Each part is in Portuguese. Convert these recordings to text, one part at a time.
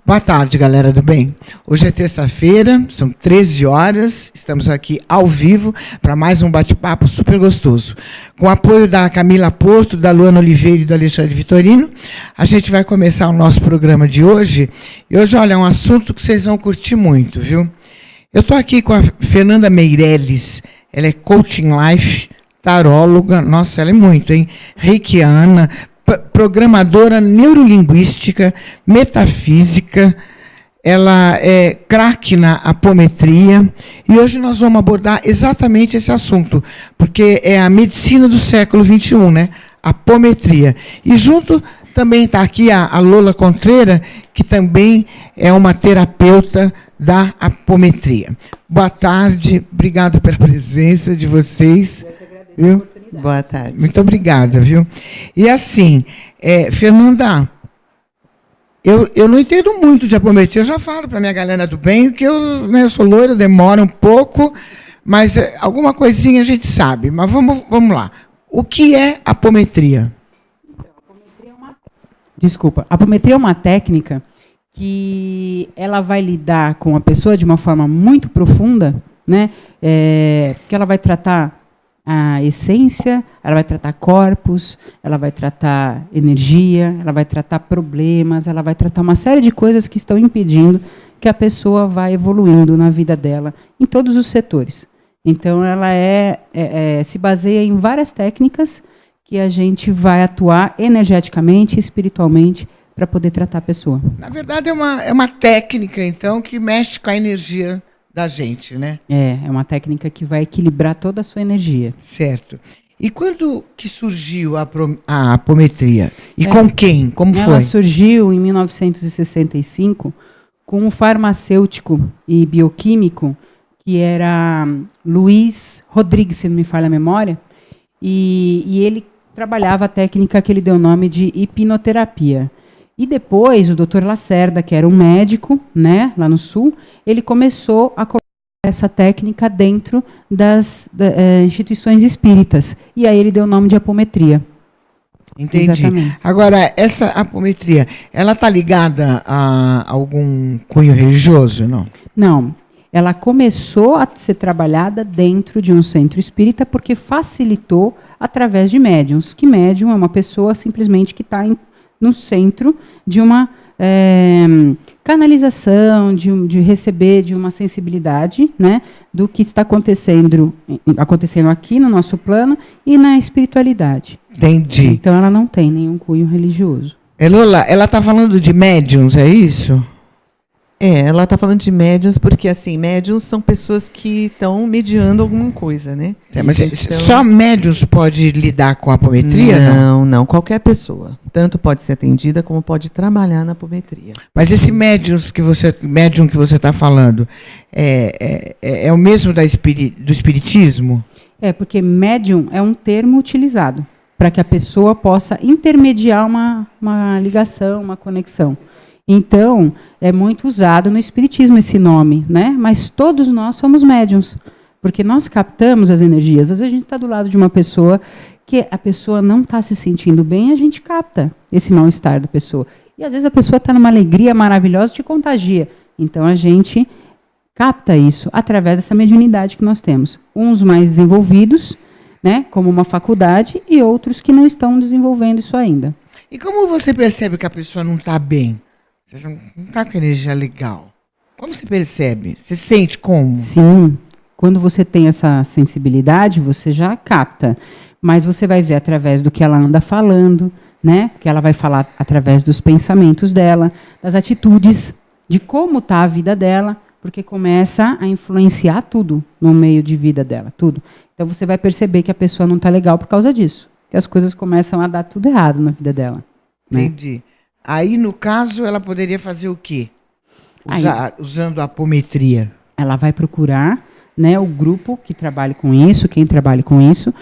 Boa tarde, galera do bem. Hoje é terça-feira, são 13 horas, estamos aqui ao vivo para mais um bate-papo super gostoso. Com o apoio da Camila Porto, da Luana Oliveira e do Alexandre Vitorino, a gente vai começar o nosso programa de hoje. E hoje, olha, é um assunto que vocês vão curtir muito, viu? Eu estou aqui com a Fernanda Meirelles, ela é coaching life, taróloga, nossa, ela é muito, hein? Reikiana, programadora neurolinguística, metafísica, ela é craque na apometria, e hoje nós vamos abordar exatamente esse assunto, porque é a medicina do século XXI, né? Apometria. E junto também está aqui a Lola Contreira, que também é uma terapeuta da apometria. Boa tarde, obrigado pela presença de vocês. Eu que agradeço, viu? Boa tarde. Muito obrigada, viu? E assim, Fernanda, eu não entendo muito de apometria, eu já falo para a minha galera do bem que eu sou loira, demora um pouco, mas alguma coisinha a gente sabe. Mas vamos lá. O que é apometria? A apometria é uma técnica que ela vai lidar com a pessoa de uma forma muito profunda, né? Que ela vai tratar a essência, ela vai tratar corpos, ela vai tratar energia, ela vai tratar problemas, ela vai tratar uma série de coisas que estão impedindo que a pessoa vá evoluindo na vida dela, em todos os setores. Então, ela se baseia em várias técnicas que a gente vai atuar energeticamente, espiritualmente, para poder tratar a pessoa. Na verdade, é uma técnica, então, que mexe com a energia da gente, né? É uma técnica que vai equilibrar toda a sua energia. Certo. E quando que surgiu a apometria? E com quem? Como foi? Ela surgiu em 1965 com um farmacêutico e bioquímico que era Luiz Rodrigues, se não me falha a memória, e ele trabalhava a técnica que ele deu o nome de hipnoterapia. E depois, o Dr. Lacerda, que era um médico, né, lá no Sul, ele começou a colocar essa técnica dentro das instituições espíritas. E aí ele deu o nome de apometria. Entendi. Exatamente. Agora, essa apometria, ela está ligada a algum cunho religioso, não? Não. Ela começou a ser trabalhada dentro de um centro espírita porque facilitou através de médiums. Que médium é uma pessoa simplesmente que está no centro de uma canalização, de receber de uma sensibilidade, né, do que está acontecendo aqui no nosso plano e na espiritualidade. Entendi. Então, ela não tem nenhum cunho religioso. Lola, ela está falando de médiums, é isso? Ela está falando de médiums porque, assim, médiums são pessoas que estão mediando alguma coisa, né? Mas então, só médiums pode lidar com a apometria? Não. Qualquer pessoa. Tanto pode ser atendida como pode trabalhar na apometria. Mas esse médium que você está falando é o mesmo do espiritismo? Porque médium é um termo utilizado para que a pessoa possa intermediar uma ligação, uma conexão. Então, é muito usado no espiritismo esse nome, né? Mas todos nós somos médiums, porque nós captamos as energias. Às vezes a gente está do lado de uma pessoa que a pessoa não está se sentindo bem, a gente capta esse mal-estar da pessoa. E às vezes a pessoa está numa alegria maravilhosa e te contagia. Então, a gente capta isso através dessa mediunidade que nós temos. Uns mais desenvolvidos, né, como uma faculdade, e outros que não estão desenvolvendo isso ainda. E como você percebe que a pessoa não está bem? Você não está com energia legal. Como você percebe? Você sente como? Sim. Quando você tem essa sensibilidade, você já capta. Mas você vai ver através do que ela anda falando, né? Que ela vai falar através dos pensamentos dela, das atitudes, de como está a vida dela, porque começa a influenciar tudo no meio de vida dela, tudo. Então você vai perceber que a pessoa não está legal por causa disso. Que as coisas começam a dar tudo errado na vida dela. Entendi. Né? Aí, no caso, ela poderia fazer o quê? Usando a apometria. Ela vai procurar, né, o grupo que trabalhe com isso, quem trabalhe com isso,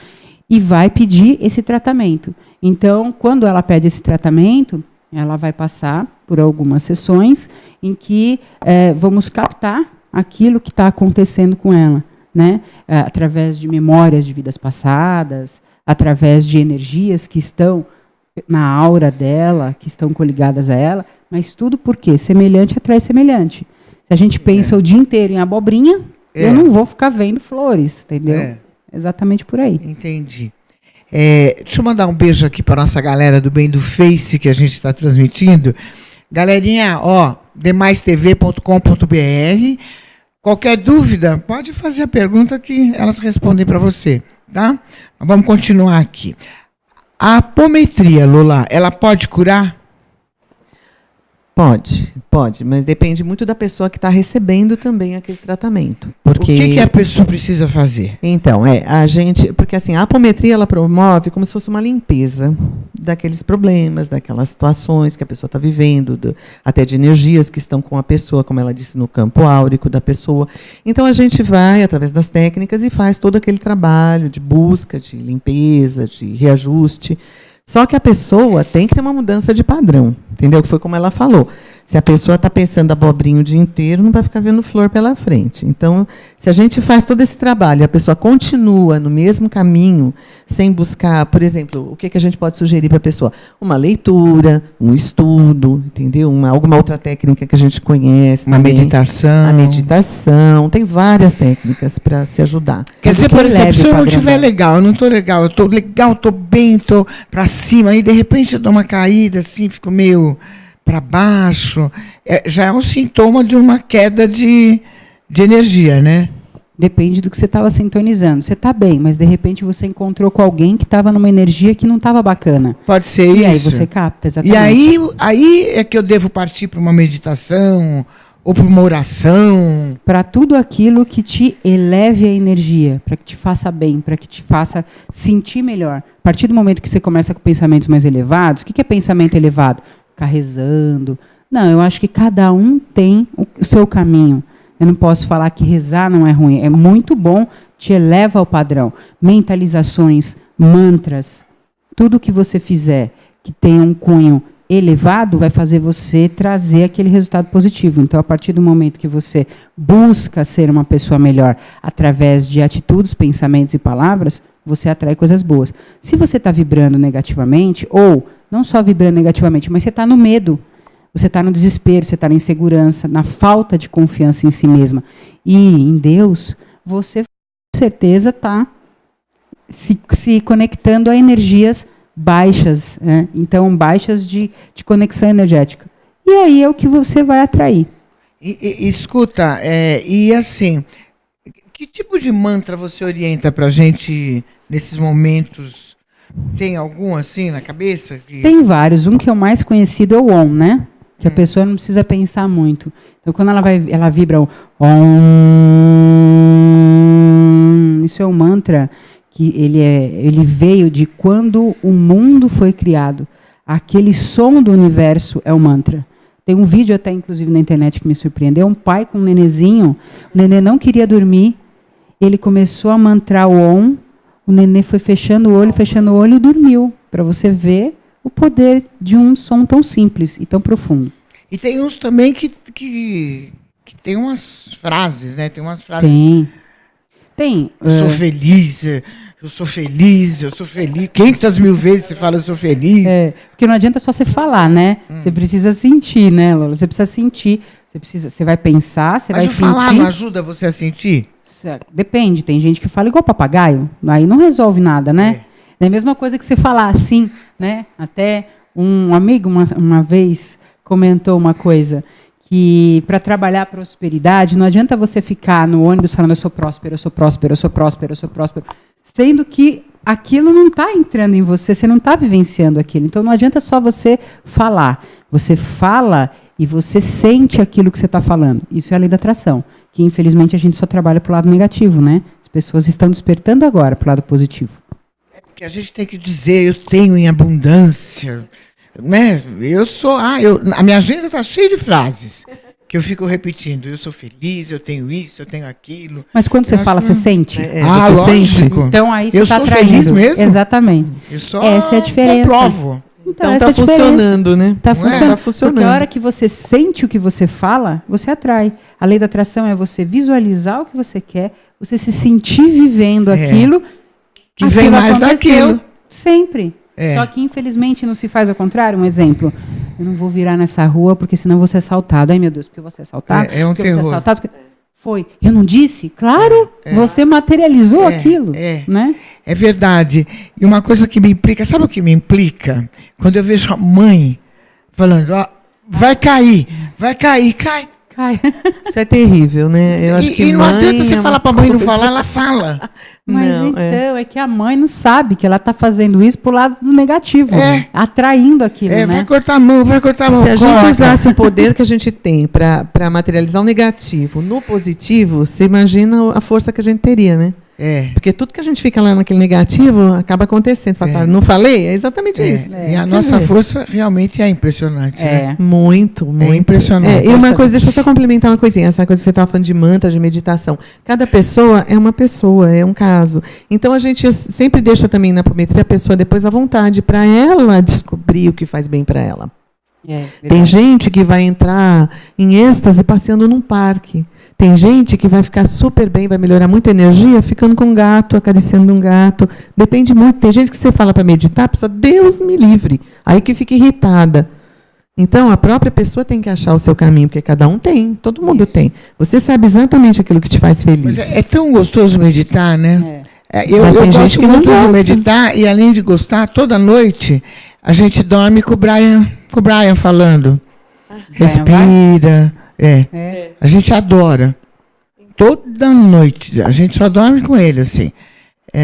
e vai pedir esse tratamento. Então, quando ela pede esse tratamento, ela vai passar por algumas sessões em que vamos captar aquilo que está acontecendo com ela, né? Através de memórias de vidas passadas, através de energias que estão na aura dela, que estão coligadas a ela, Mas tudo por quê? Semelhante atrai semelhante. Se a gente pensa o dia inteiro em abobrinha, eu não vou ficar vendo flores, entendeu? Exatamente por aí. Entendi. Deixa eu mandar um beijo aqui para nossa galera do bem do Face que a gente está transmitindo. Galerinha, demaistv.com.br. Qualquer dúvida, pode fazer a pergunta que elas respondem para você, tá? Vamos continuar aqui. A apometria, Lola, ela pode curar? Pode, mas depende muito da pessoa que está recebendo também aquele tratamento. Porque, o que a pessoa precisa fazer? Então, porque assim, a apometria ela promove como se fosse uma limpeza daqueles problemas, daquelas situações que a pessoa está vivendo, até de energias que estão com a pessoa, como ela disse, no campo áurico da pessoa. Então, a gente vai, através das técnicas, e faz todo aquele trabalho de busca, de limpeza, de reajuste. Só que a pessoa tem que ter uma mudança de padrão, entendeu? Que foi como ela falou. Se a pessoa está pensando abobrinho o dia inteiro, não vai ficar vendo flor pela frente. Então, se a gente faz todo esse trabalho e a pessoa continua no mesmo caminho, sem buscar, por exemplo, o que a gente pode sugerir para a pessoa? Uma leitura, um estudo, entendeu? Alguma outra técnica que a gente conhece. Uma meditação. A meditação. Tem várias técnicas para se ajudar. Quer dizer, por exemplo, se eu não estiver legal, eu não estou legal, eu estou legal, estou bem, estou para cima, aí de repente eu dou uma caída, assim, fico meio para baixo, já é um sintoma de uma queda de energia, né? Depende do que você estava sintonizando. Você está bem, mas de repente você encontrou com alguém que estava numa energia que não estava bacana. Pode ser isso. E aí você capta, exatamente. E aí é que eu devo partir para uma meditação ou para uma oração. Para tudo aquilo que te eleve a energia, para que te faça bem, para que te faça sentir melhor. A partir do momento que você começa com pensamentos mais elevados, o que é pensamento elevado? Ficar rezando. Não, eu acho que cada um tem o seu caminho. Eu não posso falar que rezar não é ruim. É muito bom, te eleva ao padrão. Mentalizações, mantras, tudo que você fizer que tenha um cunho elevado vai fazer você trazer aquele resultado positivo. Então, a partir do momento que você busca ser uma pessoa melhor através de atitudes, pensamentos e palavras, você atrai coisas boas. Se você está vibrando negativamente, ou não só vibrando negativamente, mas você está no medo, você está no desespero, você está na insegurança, na falta de confiança em si mesma e em Deus, você com certeza está se conectando a energias baixas, né? Então baixas de conexão energética. E aí é o que você vai atrair. Escuta, e assim, que tipo de mantra você orienta para a gente nesses momentos? Tem algum assim na cabeça? Tem vários. Um que é o mais conhecido é o OM, né? Que a pessoa não precisa pensar muito. Então, quando ela vibra o OM, isso é um mantra que ele veio de quando o mundo foi criado. Aquele som do universo é o mantra. Tem um vídeo até, inclusive, na internet que me surpreendeu. Um pai com um nenezinho, o nenê não queria dormir, ele começou a mantrar o OM, o nenê foi fechando o olho e dormiu, para você ver o poder de um som tão simples e tão profundo. E tem uns também que tem umas frases, né? Tem umas frases... Tem. Eu sou feliz, eu sou feliz, eu sou feliz. 500 mil vezes você fala eu sou feliz. Porque não adianta só você falar, né? Você precisa sentir, né, Lola? Você precisa sentir. Você vai pensar, você vai sentir. Mas falar não ajuda você a sentir? Depende. Tem gente que fala igual papagaio. Aí não resolve nada, né? É a mesma coisa que você falar assim, né? Até um amigo uma vez comentou uma coisa, que para trabalhar a prosperidade, não adianta você ficar no ônibus falando eu sou próspero, eu sou próspero, eu sou próspero, eu sou próspero, sendo que aquilo não está entrando em você não está vivenciando aquilo. Então não adianta só você falar. Você fala e você sente aquilo que você está falando. Isso é a lei da atração, que infelizmente a gente só trabalha para o lado negativo, né? As pessoas estão despertando agora para o lado positivo. É porque a gente tem que dizer, eu tenho em abundância, né? A minha agenda está cheia de frases que eu fico repetindo. Eu sou feliz, eu tenho isso, eu tenho aquilo. Mas quando você fala, você sente? Você lógico. Sente? Então aí você está atraindo. Eu sou feliz mesmo? Exatamente. Essa é a diferença. Comprovo. Então está funcionando, né? Está funcionando. Funcionando. Porque a hora que você sente o que você fala, você atrai. A lei da atração é você visualizar o que você quer, você se sentir vivendo aquilo que vem mais daquilo. Sempre. Só que, infelizmente, não se faz ao contrário. Um exemplo. Eu não vou virar nessa rua porque senão eu vou ser assaltado. Ai, meu Deus, porque eu vou ser assaltado? É um porque eu vou ser terror. assaltado? Foi. Eu não disse? Claro, você materializou aquilo. Né? É verdade. E uma coisa que me implica, sabe o que me implica? Quando eu vejo a mãe falando, ó, vai cair, cai. Cai. Isso é terrível, né? Eu acho que não mãe adianta você é falar uma para a mãe não coisa- falar, ela fala. Mas Não, então, é que a mãe não sabe que ela está fazendo isso pro lado do negativo, É. atraindo aquilo, né? Vai cortar a mão, vai cortar a mão. Se a gente corta. usasse o poder que a gente tem para materializar o negativo no positivo, você imagina a força que a gente teria, né? Porque tudo que a gente fica lá naquele negativo acaba acontecendo. Fala, "Tá, não falei? É exatamente isso. E a nossa força realmente é impressionante. Né? Muito, muito. impressionante. E uma coisa, deixa eu só complementar uma coisinha. Essa coisa que você estava falando de mantra, de meditação. Cada pessoa, é um caso. Então a gente sempre deixa também na apometria a pessoa depois à vontade para ela descobrir o que faz bem para ela. Tem gente que vai entrar em êxtase passeando num parque. Tem gente que vai ficar super bem, vai melhorar muito a energia, ficando com um gato, acariciando um gato. Depende muito. Tem gente que você fala para meditar, a pessoa, Deus me livre. Aí que fica irritada. Então, a própria pessoa tem que achar o seu caminho, porque cada um tem, todo mundo tem. Você sabe exatamente aquilo que te faz feliz. Mas é tão gostoso meditar, né? Eu Mas tem gente gosto que não muito de gosta. meditar, e além de gostar, toda noite a gente dorme com o Brian falando. Respira. A gente adora. Toda noite. A gente só dorme com ele, assim.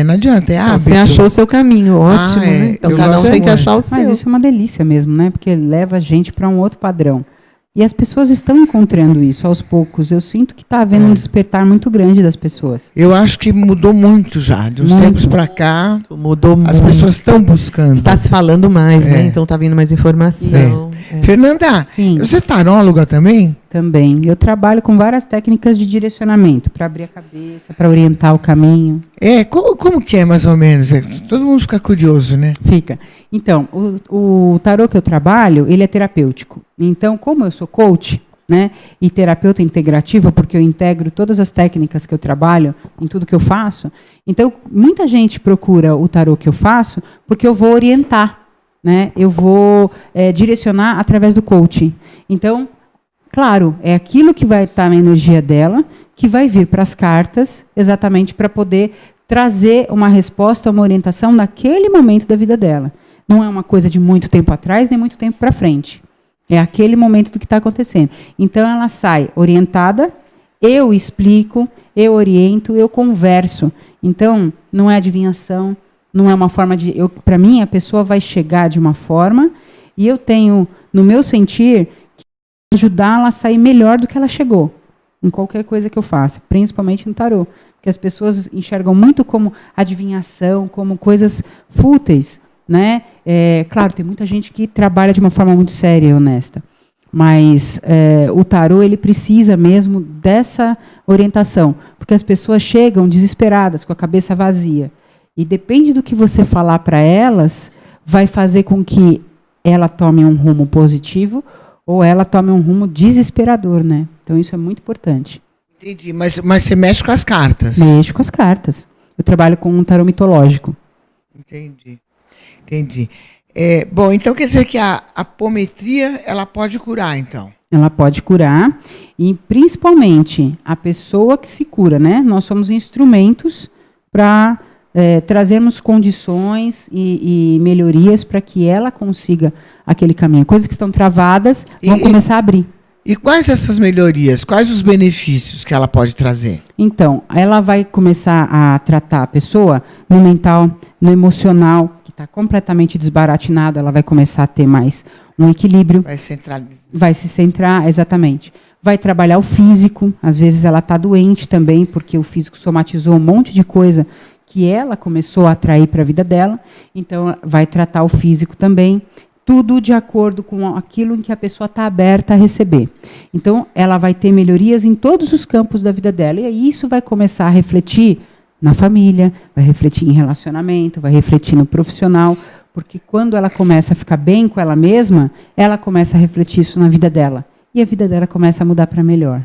Não adianta, é hábito. Você achou o seu caminho, ótimo. Né? Então, Eu cada um gosto tem que muito. achar o seu. Mas isso é uma delícia mesmo, né? Porque leva a gente para um outro padrão. E as pessoas estão encontrando isso aos poucos. Eu sinto que está havendo um despertar muito grande das pessoas. Eu acho que mudou muito já. De uns Muito. tempos para cá, Mudou as muito. pessoas estão buscando. Está se falando mais, né? Então está vindo mais informação. Fernanda, Sim. você é taróloga também? Também. Eu trabalho com várias técnicas de direcionamento para abrir a cabeça, para orientar o caminho. Como que é, mais ou menos? Todo mundo fica curioso, né? Fica. Então, o tarô que eu trabalho, ele é terapêutico. Então, como eu sou coach, né, e terapeuta integrativa, porque eu integro todas as técnicas que eu trabalho em tudo que eu faço, então, muita gente procura o tarô que eu faço porque eu vou orientar, né? Eu vou direcionar através do coaching. Então, claro, é aquilo que vai estar na energia dela, que vai vir para as cartas, exatamente para poder trazer uma resposta, uma orientação naquele momento da vida dela. Não é uma coisa de muito tempo atrás, nem muito tempo para frente. É aquele momento do que está acontecendo. Então, ela sai orientada, eu explico, eu oriento, eu converso. Então, não é adivinhação, não é uma forma de... Para mim, a pessoa vai chegar de uma forma e eu tenho, no meu sentir, que ajudá-la a sair melhor do que ela chegou, em qualquer coisa que eu faça, principalmente no tarô. Porque as pessoas enxergam muito como adivinhação, como coisas fúteis, né? Claro, tem muita gente que trabalha de uma forma muito séria e honesta, mas o tarô ele precisa mesmo dessa orientação, porque as pessoas chegam desesperadas, com a cabeça vazia, e depende do que você falar para elas, vai fazer com que ela tome um rumo positivo ou ela tome um rumo desesperador, né? Então isso é muito importante. Entendi, mas você mexe com as cartas. Mexo com as cartas. Eu trabalho com um tarô mitológico. Entendi. Bom, então quer dizer que a apometria, ela pode curar, então? Ela pode curar, e principalmente a pessoa que se cura, né? Nós somos instrumentos para trazermos condições e melhorias para que ela consiga aquele caminho. Coisas que estão travadas vão começar a abrir. E quais essas melhorias? Quais os benefícios que ela pode trazer? Então, ela vai começar a tratar a pessoa no mental, no emocional, que está completamente desbaratinado, ela vai começar a ter mais um equilíbrio. Vai se centrar, exatamente. Vai trabalhar o físico, às vezes ela está doente também, porque o físico somatizou um monte de coisa que ela começou a atrair para a vida dela, então vai tratar o físico também. Tudo de acordo com aquilo em que a pessoa está aberta a receber. Então, ela vai ter melhorias em todos os campos da vida dela. E aí isso vai começar a refletir na família, vai refletir em relacionamento, vai refletir no profissional, porque quando ela começa a ficar bem com ela mesma, ela começa a refletir isso na vida dela. E a vida dela começa a mudar para melhor.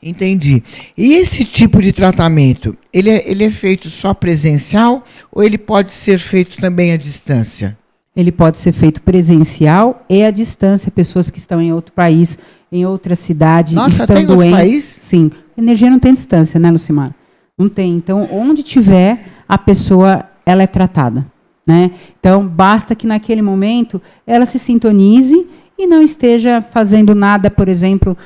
Entendi. E esse tipo de tratamento, ele é feito só presencial ou ele pode ser feito também à distância? ele pode ser feito presencial e à distância, pessoas que estão em outro país, em outra cidade, Nossa, estão tem outro doentes. país? Sim. Energia não tem distância, né, Lucimar? Não tem. Então, onde tiver, a pessoa ela é tratada. Né? Então, basta que naquele momento ela se sintonize e não esteja fazendo nada, por exemplo,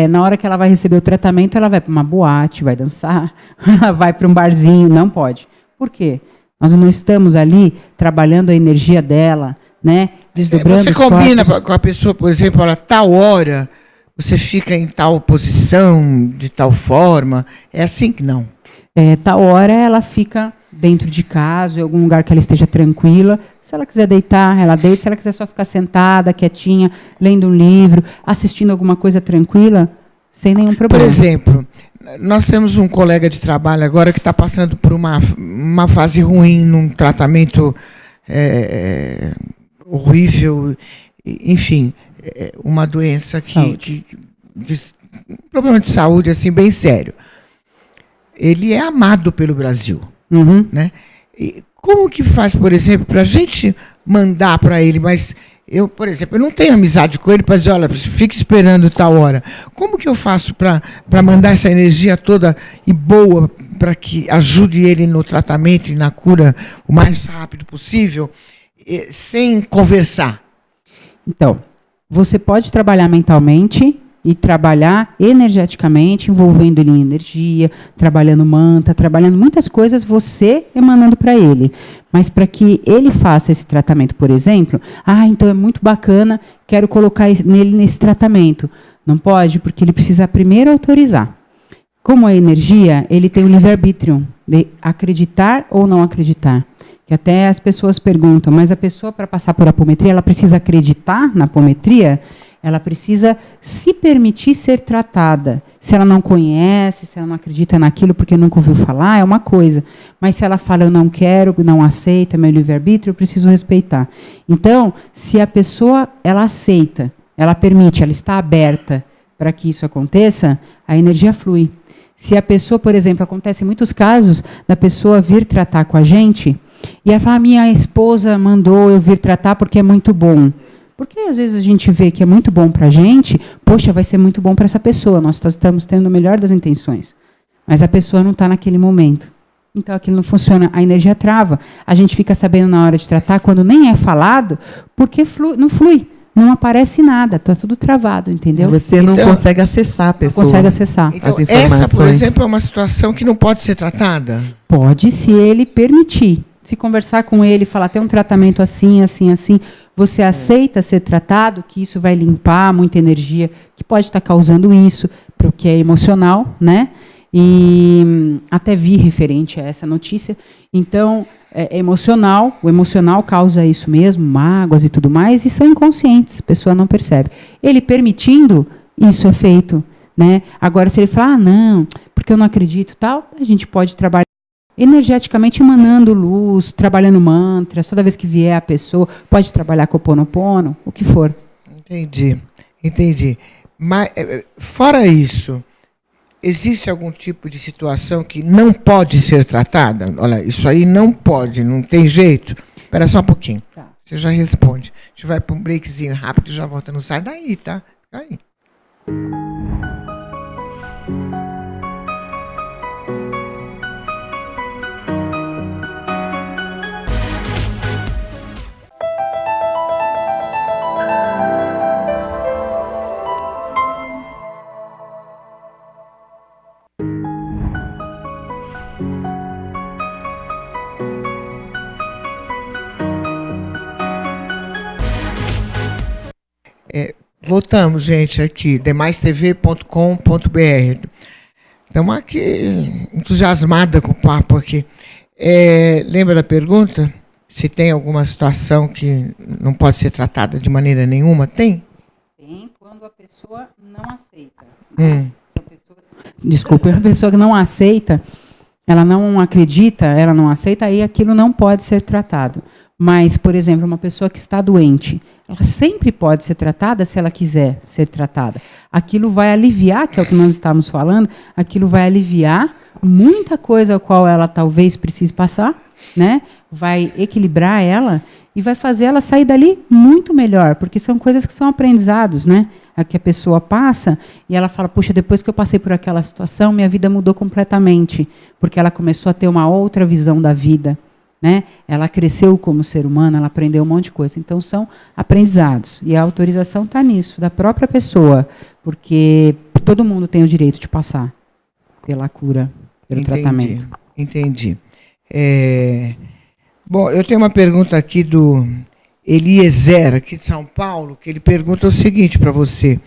na hora que ela vai receber o tratamento, ela vai para uma boate, vai dançar, ela vai para um barzinho, não pode. Por quê? Nós não estamos ali trabalhando a energia dela, né? Desdobrando Você combina com a pessoa, por exemplo, a tal hora, você fica em tal posição, de tal forma, é assim que não? Tal hora ela fica dentro de casa, em algum lugar que ela esteja tranquila. Se ela quiser deitar, ela deita. Se ela quiser só ficar sentada, quietinha, lendo um livro, assistindo alguma coisa tranquila, sem nenhum problema. Por exemplo, nós temos um colega de trabalho agora que está passando por uma fase ruim, num tratamento horrível, enfim, uma doença um problema de saúde assim bem sério. Ele é amado pelo Brasil. Uhum. Né? E como que faz, por exemplo, para a gente mandar para ele, mas eu, por exemplo, eu não tenho amizade com ele para dizer, olha, fique esperando tal hora. Como que eu faço para mandar essa energia toda e boa para que ajude ele no tratamento e na cura o mais rápido possível, sem conversar? Então, você pode trabalhar mentalmente e trabalhar energeticamente, envolvendo ele em energia, trabalhando mantra, trabalhando muitas coisas, você emanando para ele. Mas para que ele faça esse tratamento, por exemplo, então é muito bacana, quero colocar nele nesse tratamento. Não pode, porque ele precisa primeiro autorizar. Como a energia, ele tem o livre-arbítrio de acreditar ou não acreditar. Que até as pessoas perguntam, mas a pessoa, para passar por apometria, ela precisa acreditar na apometria? Ela precisa se permitir ser tratada. Se ela não conhece, se ela não acredita naquilo porque nunca ouviu falar, é uma coisa. Mas se ela fala, eu não quero, não aceita, meu livre-arbítrio, eu preciso respeitar. Então, se a pessoa ela aceita, ela permite, ela está aberta para que isso aconteça, a energia flui. Se a pessoa, por exemplo, acontece em muitos casos da pessoa vir tratar com a gente e ela fala, minha esposa mandou eu vir tratar porque é muito bom. Porque às vezes a gente vê que é muito bom para a gente, poxa, vai ser muito bom para essa pessoa, nós estamos tendo o melhor das intenções. Mas a pessoa não está naquele momento. Então aquilo não funciona, a energia trava. A gente fica sabendo na hora de tratar, quando nem é falado, porque não flui, não aparece nada, está tudo travado, entendeu? Você não consegue acessar a pessoa. Não consegue acessar. Então, as informações. essa, por exemplo, é uma situação que não pode ser tratada? Pode, se ele permitir. Se conversar com ele, falar, tem um tratamento assim, assim, assim, você aceita ser tratado, que isso vai limpar muita energia, que pode estar causando isso, porque é emocional, né? E até vi referente a essa notícia. Então, é emocional, o emocional causa isso mesmo, mágoas e tudo mais, e são inconscientes, a pessoa não percebe. Ele permitindo, isso é feito, né? Agora, se ele falar, não, porque eu não acredito, tal, a gente pode trabalhar energeticamente emanando luz, trabalhando mantras, toda vez que vier a pessoa, pode trabalhar com o Ho'oponopono, o que for. Entendi. Mas, fora isso, existe algum tipo de situação que não pode ser tratada? Olha, isso aí não pode, não tem jeito. Espera só um pouquinho. Tá. Você já responde. A gente vai para um breakzinho rápido e já volta. Não sai daí, tá? Fica aí. Voltamos, gente, aqui, demaistv.com.br. Estamos aqui entusiasmada com o papo aqui. Lembra da pergunta? Se tem alguma situação que não pode ser tratada de maneira nenhuma? Tem? Tem, quando a pessoa não aceita. Desculpa, a pessoa que não aceita, ela não acredita, ela não aceita, aí aquilo não pode ser tratado. Mas, por exemplo, uma pessoa que está doente, ela sempre pode ser tratada se ela quiser ser tratada. Aquilo vai aliviar, que é o que nós estamos falando, aquilo vai aliviar muita coisa a qual ela talvez precise passar, né? Vai equilibrar ela e vai fazer ela sair dali muito melhor, porque são coisas que são aprendizados, né? A que a pessoa passa e ela fala, puxa, depois que eu passei por aquela situação, minha vida mudou completamente, porque ela começou a ter uma outra visão da vida, né? Ela cresceu como ser humano, ela aprendeu um monte de coisa. Então, são aprendizados. E a autorização está nisso, da própria pessoa, porque todo mundo tem o direito de passar pela cura, pelo tratamento. Entendi. Bom, eu tenho uma pergunta aqui do Eliezer, aqui de São Paulo, que ele pergunta o seguinte para você.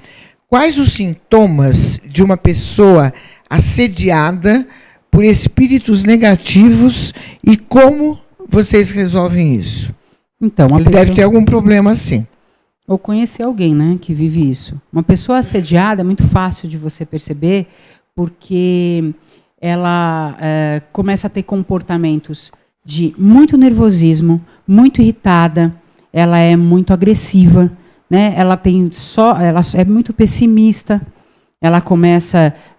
Quais os sintomas de uma pessoa assediada por espíritos negativos e como vocês resolvem isso? Então, ele deve ter algum problema assim. Ou conhecer alguém, né, que vive isso. Uma pessoa assediada é muito fácil de você perceber, porque ela começa a ter comportamentos de muito nervosismo, muito irritada, ela é muito agressiva, né? Ela é muito pessimista. Ela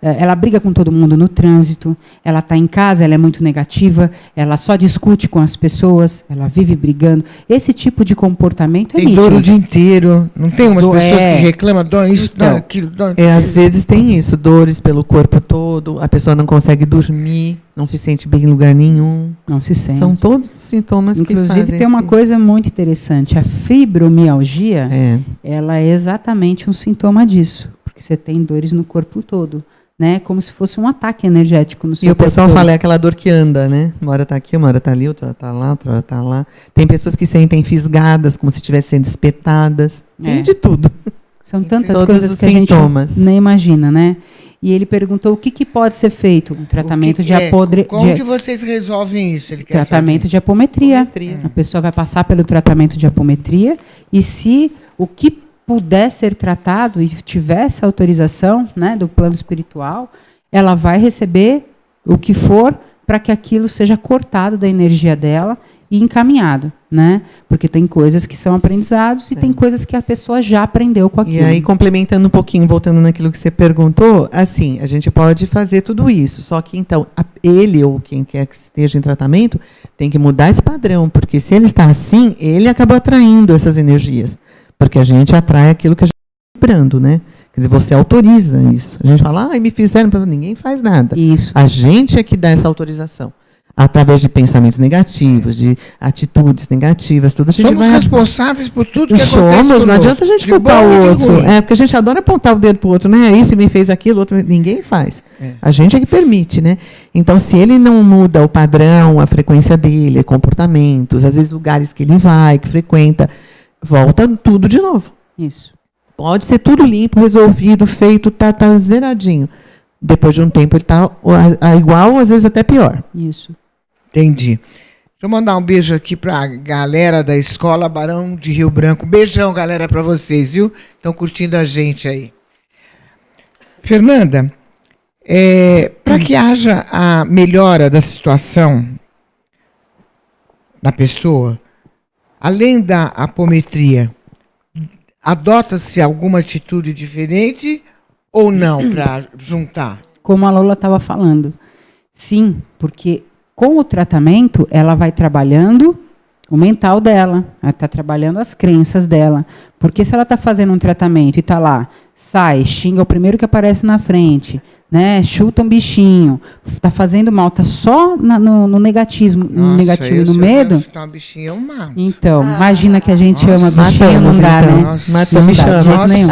ela briga com todo mundo no trânsito, ela está em casa, ela é muito negativa, ela só discute com as pessoas, ela vive brigando. Esse tipo de comportamento tem dor o dia inteiro. Não tem umas pessoas que reclamam, dói isso, dói aquilo, dói aquilo. Às vezes tem isso, dores pelo corpo todo, a pessoa não consegue dormir, não se sente bem em lugar nenhum. Não se sente. São todos sintomas que fazem. Inclusive, tem uma coisa muito interessante. A fibromialgia, ela é exatamente um sintoma disso. Você tem dores no corpo todo, né? Como se fosse um ataque energético no seu corpo. E o pessoal todo. fala, é aquela dor que anda, né? Uma hora está aqui, uma hora está ali, outra hora está lá, outra hora está lá. Tem pessoas que sentem fisgadas, como se estivessem sendo espetadas. Tem de tudo. São tantas coisas que sintomas. A gente nem imagina, né? E ele perguntou o que pode ser feito. Um tratamento de apometria. Como que vocês resolvem isso? Ele quer tratamento de apometria. A pessoa vai passar pelo tratamento de apometria e se o que puder ser tratado e tiver essa autorização, né, do plano espiritual, ela vai receber o que for para que aquilo seja cortado da energia dela e encaminhado, né? Porque tem coisas que são aprendizados e tem coisas que a pessoa já aprendeu com aquilo. E aí, complementando um pouquinho, voltando naquilo que você perguntou, assim, a gente pode fazer tudo isso, só que, então, ele ou quem quer que esteja em tratamento tem que mudar esse padrão, porque se ele está assim, ele acaba atraindo essas energias. Porque a gente atrai aquilo que a gente está vibrando, né? Quer dizer, você autoriza isso. A gente fala, me fizeram, ninguém faz nada. Isso. A gente é que dá essa autorização. Através de pensamentos negativos, de atitudes negativas, tudo. Somos responsáveis por tudo que acontece conosco. Não adianta a gente culpar o outro. Porque a gente adora apontar o dedo para o outro, né? Isso me fez aquilo, o outro ninguém faz. A gente é que permite, né? Então, se ele não muda o padrão, a frequência dele, comportamentos, às vezes lugares que ele vai, que frequenta, volta tudo de novo. Isso. Pode ser tudo limpo, resolvido, feito, tá zeradinho. Depois de um tempo ele está igual, às vezes até pior. Isso. Entendi. Deixa eu mandar um beijo aqui para a galera da Escola Barão de Rio Branco. Beijão, galera, para vocês, viu? Estão curtindo a gente aí. Fernanda, para que haja a melhora da situação da pessoa, além da apometria, adota-se alguma atitude diferente ou não para juntar? Como a Lola estava falando. Sim, porque com o tratamento ela vai trabalhando o mental dela, ela está trabalhando as crenças dela. Porque se ela está fazendo um tratamento e está lá, sai, xinga o primeiro que aparece na frente, né, chuta um bichinho, está fazendo mal, está só no negativismo, no negativo, no medo. Chutar um bichinho, eu mato. Então, imagina que a gente ama bichinho, não dá, então. né? Mata bichinho, de jeito nenhum.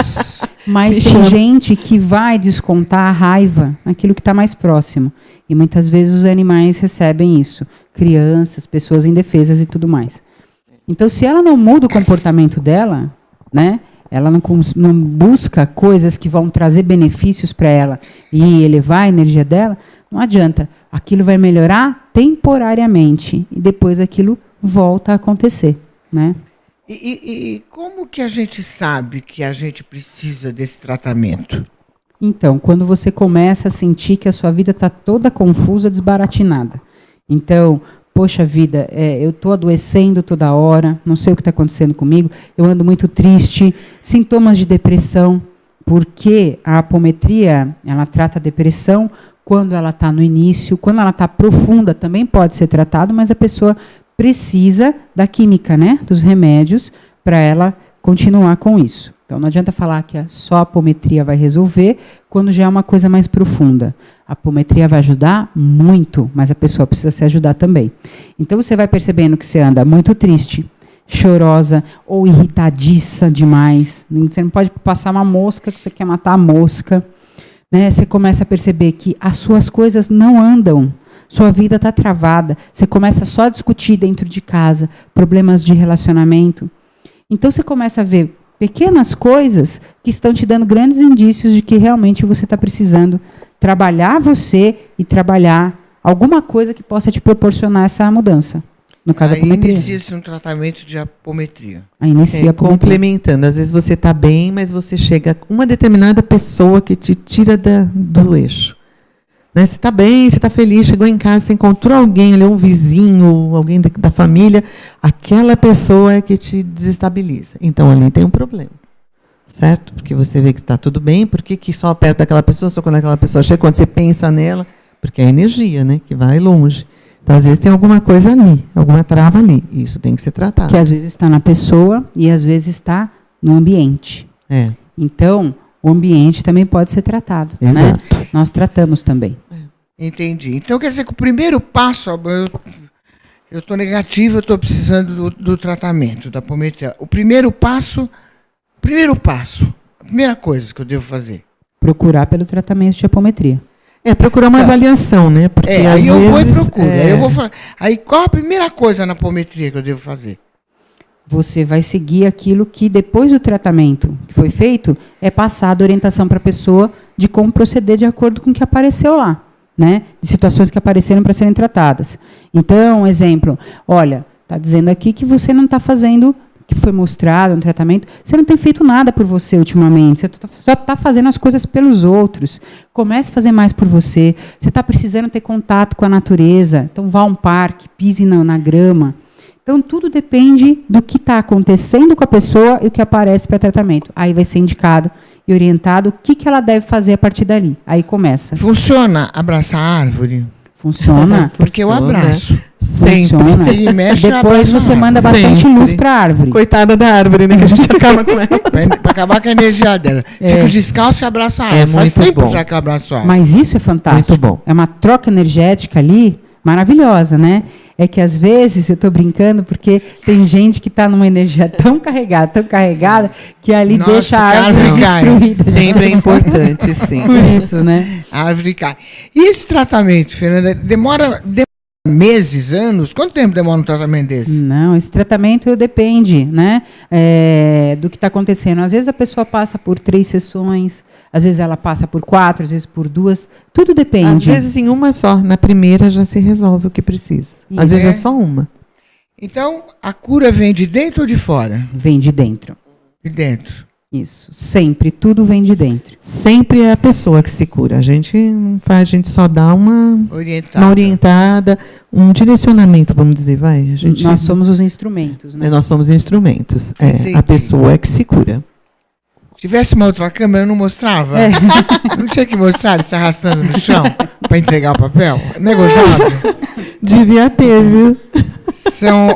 Mas tem gente que vai descontar a raiva naquilo que está mais próximo. E muitas vezes os animais recebem isso. Crianças, pessoas indefesas e tudo mais. Então, se ela não muda o comportamento dela, né, ela não busca coisas que vão trazer benefícios para ela e elevar a energia dela, não adianta. Aquilo vai melhorar temporariamente e depois aquilo volta a acontecer, né? E como que a gente sabe que a gente precisa desse tratamento? Então, quando você começa a sentir que a sua vida está toda confusa, desbaratinada. Então, poxa vida, eu estou adoecendo toda hora, não sei o que está acontecendo comigo, eu ando muito triste, sintomas de depressão, porque a apometria, ela trata a depressão quando ela está no início, quando ela está profunda também pode ser tratado, mas a pessoa precisa da química, né, dos remédios, para ela continuar com isso. Então, não adianta falar que só a apometria vai resolver, quando já é uma coisa mais profunda. A apometria vai ajudar muito, mas a pessoa precisa se ajudar também. Então, você vai percebendo que você anda muito triste, chorosa ou irritadiça demais. Você não pode passar uma mosca que você quer matar a mosca. Né? Você começa a perceber que as suas coisas não andam. Sua vida está travada. Você começa só a discutir dentro de casa, problemas de relacionamento. Então, você começa a ver pequenas coisas que estão te dando grandes indícios de que realmente você está precisando trabalhar você e trabalhar alguma coisa que possa te proporcionar essa mudança. No caso, aí a apometria. inicia-se um tratamento de apometria. Aí inicia a apometria. Complementando, às vezes você está bem, mas você chega com uma determinada pessoa que te tira do eixo. Né? Você está bem, você está feliz, chegou em casa, você encontrou alguém ali, um vizinho, alguém da família, aquela pessoa é que te desestabiliza. Então, ali tem um problema. Certo? Porque você vê que está tudo bem, por que só perto daquela pessoa, só quando aquela pessoa chega, quando você pensa nela, porque é a energia, né, que vai longe. Então, às vezes tem alguma coisa ali, alguma trava ali, e isso tem que ser tratado. Que às vezes está na pessoa e às vezes está no ambiente. É. Então, o ambiente também pode ser tratado. Exato. Né? Nós tratamos também. Entendi. Então, quer dizer que o primeiro passo, eu estou negativo, eu estou precisando do tratamento, da apometria. O primeiro passo, a primeira coisa que eu devo fazer. Procurar pelo tratamento de apometria. Procurar uma avaliação, né? Porque aí eu vou e procuro. É... Aí qual a primeira coisa na apometria que eu devo fazer? Você vai seguir aquilo que, depois do tratamento que foi feito, é passada orientação para a pessoa de como proceder de acordo com o que apareceu lá. Né? De situações que apareceram para serem tratadas. Então, exemplo, olha, está dizendo aqui que você não está fazendo, que foi mostrado no tratamento, você não tem feito nada por você ultimamente, você só está fazendo as coisas pelos outros. Comece a fazer mais por você. Você está precisando ter contato com a natureza, então vá a um parque, pise na grama. Então, tudo depende do que está acontecendo com a pessoa e o que aparece para tratamento. Aí vai ser indicado e orientado o que ela deve fazer a partir dali. Aí começa. Funciona abraçar a árvore? Funciona. Porque eu abraço. Sempre. Funciona. Ele mexe, depois você manda bastante luz para a árvore. Coitada da árvore, né? Que a gente acaba com ela. Para acabar com a energia dela. Fico descalço e abraço a árvore. Faz tempo já que eu abraço a árvore. Mas isso é fantástico. Muito bom. É uma troca energética ali maravilhosa, né? É que às vezes, eu estou brincando, porque tem gente que está numa energia tão carregada, que ali deixa a árvore destruída. Sempre é importante, sim. Por isso, né? A árvore cai. E esse tratamento, Fernanda, demora meses, anos? Quanto tempo demora um tratamento desse? Não, esse tratamento depende, né, do que está acontecendo. Às vezes a pessoa passa por 3 sessões, às vezes ela passa por 4, às vezes por 2. Tudo depende. Às vezes em uma só. Na primeira já se resolve o que precisa. Às vezes é só uma. Então, a cura vem de dentro ou de fora? Vem de dentro. De dentro. Isso. Sempre. Tudo vem de dentro. Sempre é a pessoa que se cura. A gente só dá uma orientada, um direcionamento, vamos dizer, vai. Nós somos os instrumentos, né? Nós somos instrumentos. A pessoa é que se cura. Se tivesse uma outra câmera, eu não mostrava? Não tinha que mostrar ele se arrastando no chão para entregar o papel? Negociado? Devia ter, viu?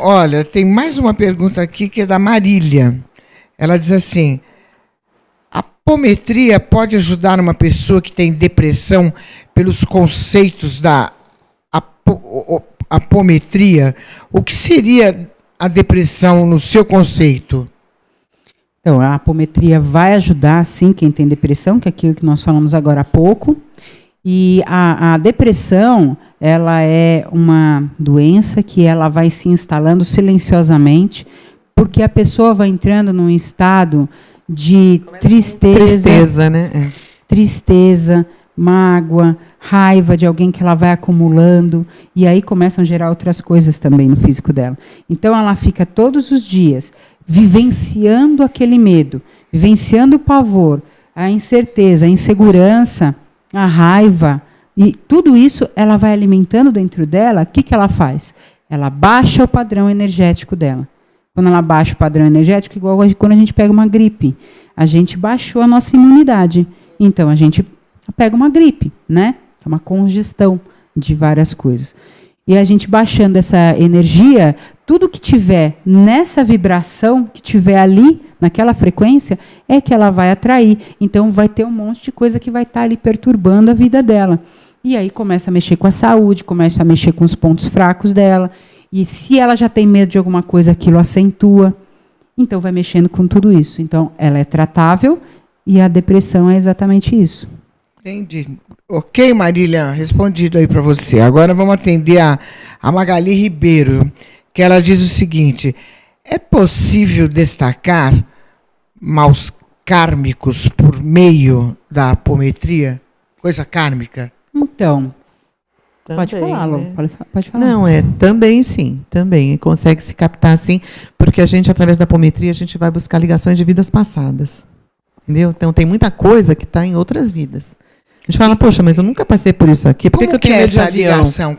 Olha, tem mais uma pergunta aqui que é da Marília. Ela diz assim: a apometria pode ajudar uma pessoa que tem depressão pelos conceitos da apometria? O que seria a depressão no seu conceito? Então, a apometria vai ajudar, sim, quem tem depressão, que é aquilo que nós falamos agora há pouco. E a depressão, ela é uma doença que ela vai se instalando silenciosamente, porque a pessoa vai entrando num estado de tristeza, né? Tristeza, mágoa, raiva de alguém que ela vai acumulando, e aí começam a gerar outras coisas também no físico dela. Então, ela fica todos os dias vivenciando aquele medo, vivenciando o pavor, a incerteza, a insegurança, a raiva, e tudo isso ela vai alimentando dentro dela. O que ela faz? Ela baixa o padrão energético dela. Quando ela baixa o padrão energético, igual quando a gente pega uma gripe, a gente baixou a nossa imunidade. Então, a gente pega uma gripe, né? É uma congestão de várias coisas. E a gente baixando essa energia, tudo que tiver nessa vibração, que tiver ali, naquela frequência, é que ela vai atrair. Então, vai ter um monte de coisa que vai estar ali perturbando a vida dela. E aí começa a mexer com a saúde, começa a mexer com os pontos fracos dela. E se ela já tem medo de alguma coisa, aquilo acentua. Então, vai mexendo com tudo isso. Então, ela é tratável e a depressão é exatamente isso. Entendi. Ok, Marília, respondido aí para você. Agora vamos atender a Magali Ribeiro, que ela diz o seguinte: é possível destacar maus kármicos por meio da apometria? Coisa kármica? Então, Também, pode falar, Lu, né? pode falar. Não, também sim, também consegue se captar sim, porque a gente, através da apometria, a gente vai buscar ligações de vidas passadas. Entendeu? Então tem muita coisa que está em outras vidas. A gente fala, poxa, mas eu nunca passei por isso aqui. Por que Como eu tenho é medo de essa avião? ligação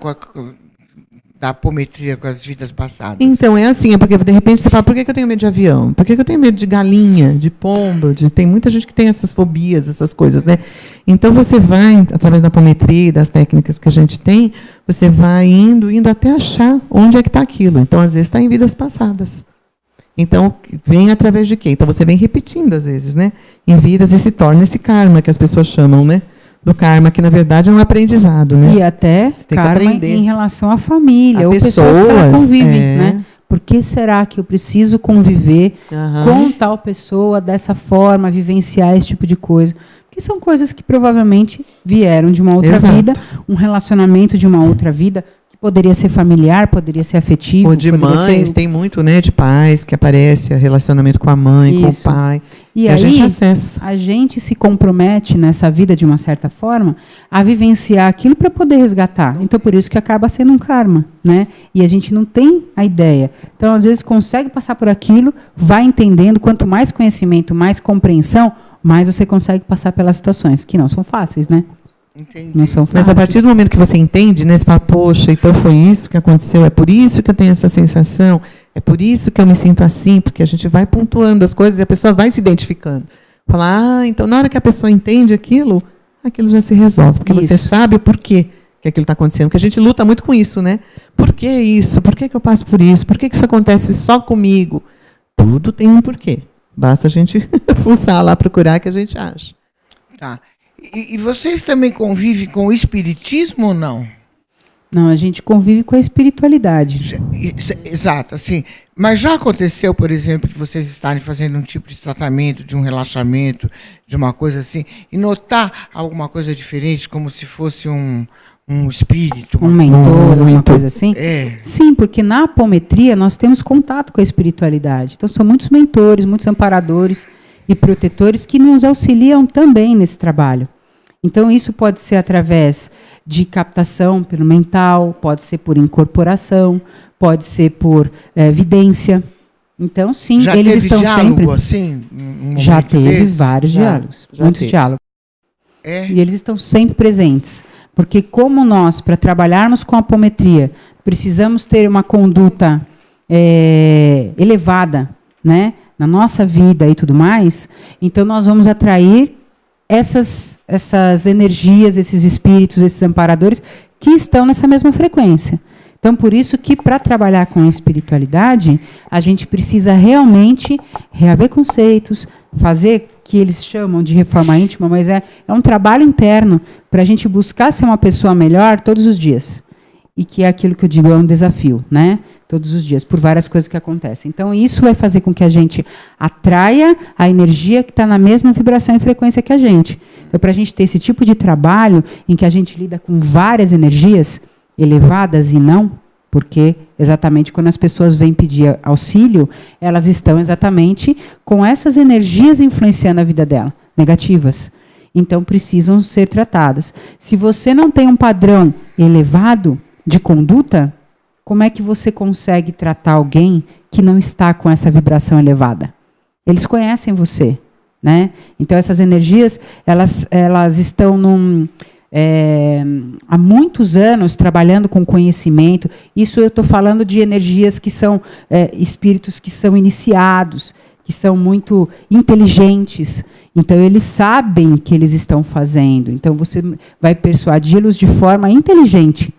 da apometria com as vidas passadas? Então, é assim, é porque de repente você fala, por que eu tenho medo de avião? Por que eu tenho medo de galinha, de pombo? Tem muita gente que tem essas fobias, essas coisas, né? Então você vai, através da apometria e das técnicas que a gente tem, você vai indo até achar onde é que está aquilo. Então, às vezes, está em vidas passadas. Então, vem através de quê? Então, você vem repetindo, às vezes, né? Em vidas, e se torna esse karma que as pessoas chamam, né? Do karma, que na verdade é um aprendizado, né? E até karma em relação à família, ou pessoas que ela convivem, né? Por que será que eu preciso conviver com tal pessoa dessa forma, vivenciar esse tipo de coisa? Porque são coisas que provavelmente vieram de uma outra vida, um relacionamento de uma outra vida, que poderia ser familiar, poderia ser afetivo. Ou de mães, tem muito, né? De pais que aparece, relacionamento com a mãe, com o pai. E aí, a gente acessa. A gente se compromete nessa vida, de uma certa forma, a vivenciar aquilo para poder resgatar. Então, por isso que acaba sendo um karma, né? E a gente não tem a ideia. Então, às vezes, consegue passar por aquilo, vai entendendo. Quanto mais conhecimento, mais compreensão, mais você consegue passar pelas situações, que não são fáceis, né? Entendi. Não são fáceis. Mas a partir do momento que você entende, né, você fala, poxa, então foi isso que aconteceu, é por isso que eu tenho essa sensação, é por isso que eu me sinto assim, porque a gente vai pontuando as coisas e a pessoa vai se identificando. Falar, então na hora que a pessoa entende aquilo já se resolve, porque você sabe o porquê que aquilo está acontecendo, porque a gente luta muito com isso, né? Por que isso? Por que eu passo por isso? Por que isso acontece só comigo? Tudo tem um porquê. Basta a gente fuçar lá, procurar, que a gente acha. Tá. E vocês também convivem com o espiritismo ou não? Não, a gente convive com a espiritualidade. Exato, assim. Mas já aconteceu, por exemplo, de vocês estarem fazendo um tipo de tratamento, de um relaxamento, de uma coisa assim, e notar alguma coisa diferente, como se fosse um espírito? Um mentor, uma coisa assim? É. Sim, porque na apometria nós temos contato com a espiritualidade. Então, são muitos mentores, muitos amparadores e protetores que nos auxiliam também nesse trabalho. Então, isso pode ser através de captação pelo mental, pode ser por incorporação, pode ser por vidência. Então, sim, já eles teve estão diálogo, sempre... assim? Já teve vários diálogos, muitos diálogos. É. E eles estão sempre presentes. Porque como nós, para trabalharmos com a apometria, precisamos ter uma conduta elevada, né, na nossa vida e tudo mais, então nós vamos atrair essas energias, esses espíritos, esses amparadores que estão nessa mesma frequência. Então, por isso que, para trabalhar com a espiritualidade, a gente precisa realmente reaver conceitos, fazer que eles chamam de reforma íntima, mas é um trabalho interno para a gente buscar ser uma pessoa melhor todos os dias. E que é aquilo que eu digo, é um desafio, né? Todos os dias, por várias coisas que acontecem. Então, isso vai fazer com que a gente atraia a energia que está na mesma vibração e frequência que a gente. Então, para a gente ter esse tipo de trabalho em que a gente lida com várias energias elevadas e não, porque exatamente quando as pessoas vêm pedir auxílio, elas estão exatamente com essas energias influenciando a vida dela, negativas. Então, precisam ser tratadas. Se você não tem um padrão elevado de conduta, como é que você consegue tratar alguém que não está com essa vibração elevada? Eles conhecem você, né? Então, essas energias, elas estão há muitos anos trabalhando com conhecimento. Isso eu estou falando de energias que são espíritos que são iniciados, que são muito inteligentes. Então, eles sabem o que eles estão fazendo. Então, você vai persuadi-los de forma inteligente.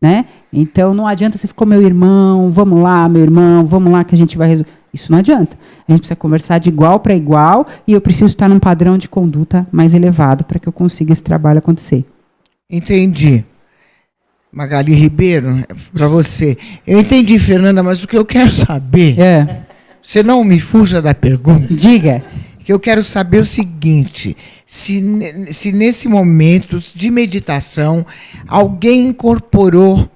né? Então, não adianta você ficar, meu irmão, vamos lá, meu irmão, vamos lá que a gente vai resolver. Isso não adianta. A gente precisa conversar de igual para igual e eu preciso estar num padrão de conduta mais elevado para que eu consiga esse trabalho acontecer. Entendi. Magali Ribeiro, para você. Eu entendi, Fernanda, mas o que eu quero saber... Você não me fuja da pergunta. Diga. Que eu quero saber o seguinte, se nesse momento de meditação alguém incorporou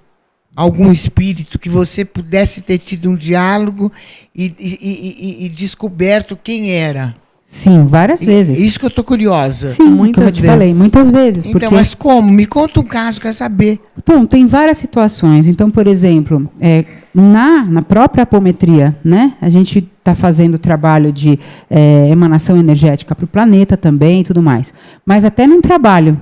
algum espírito que você pudesse ter tido um diálogo e descoberto quem era. Sim, várias vezes. Isso que eu estou curiosa. Sim, muitas vezes. Eu te falei, muitas vezes. Então, mas como? Me conta um caso, quero saber. Então, tem várias situações. Então, por exemplo, na própria apometria, né, a gente está fazendo trabalho de emanação energética para o planeta também e tudo mais. Mas até num trabalho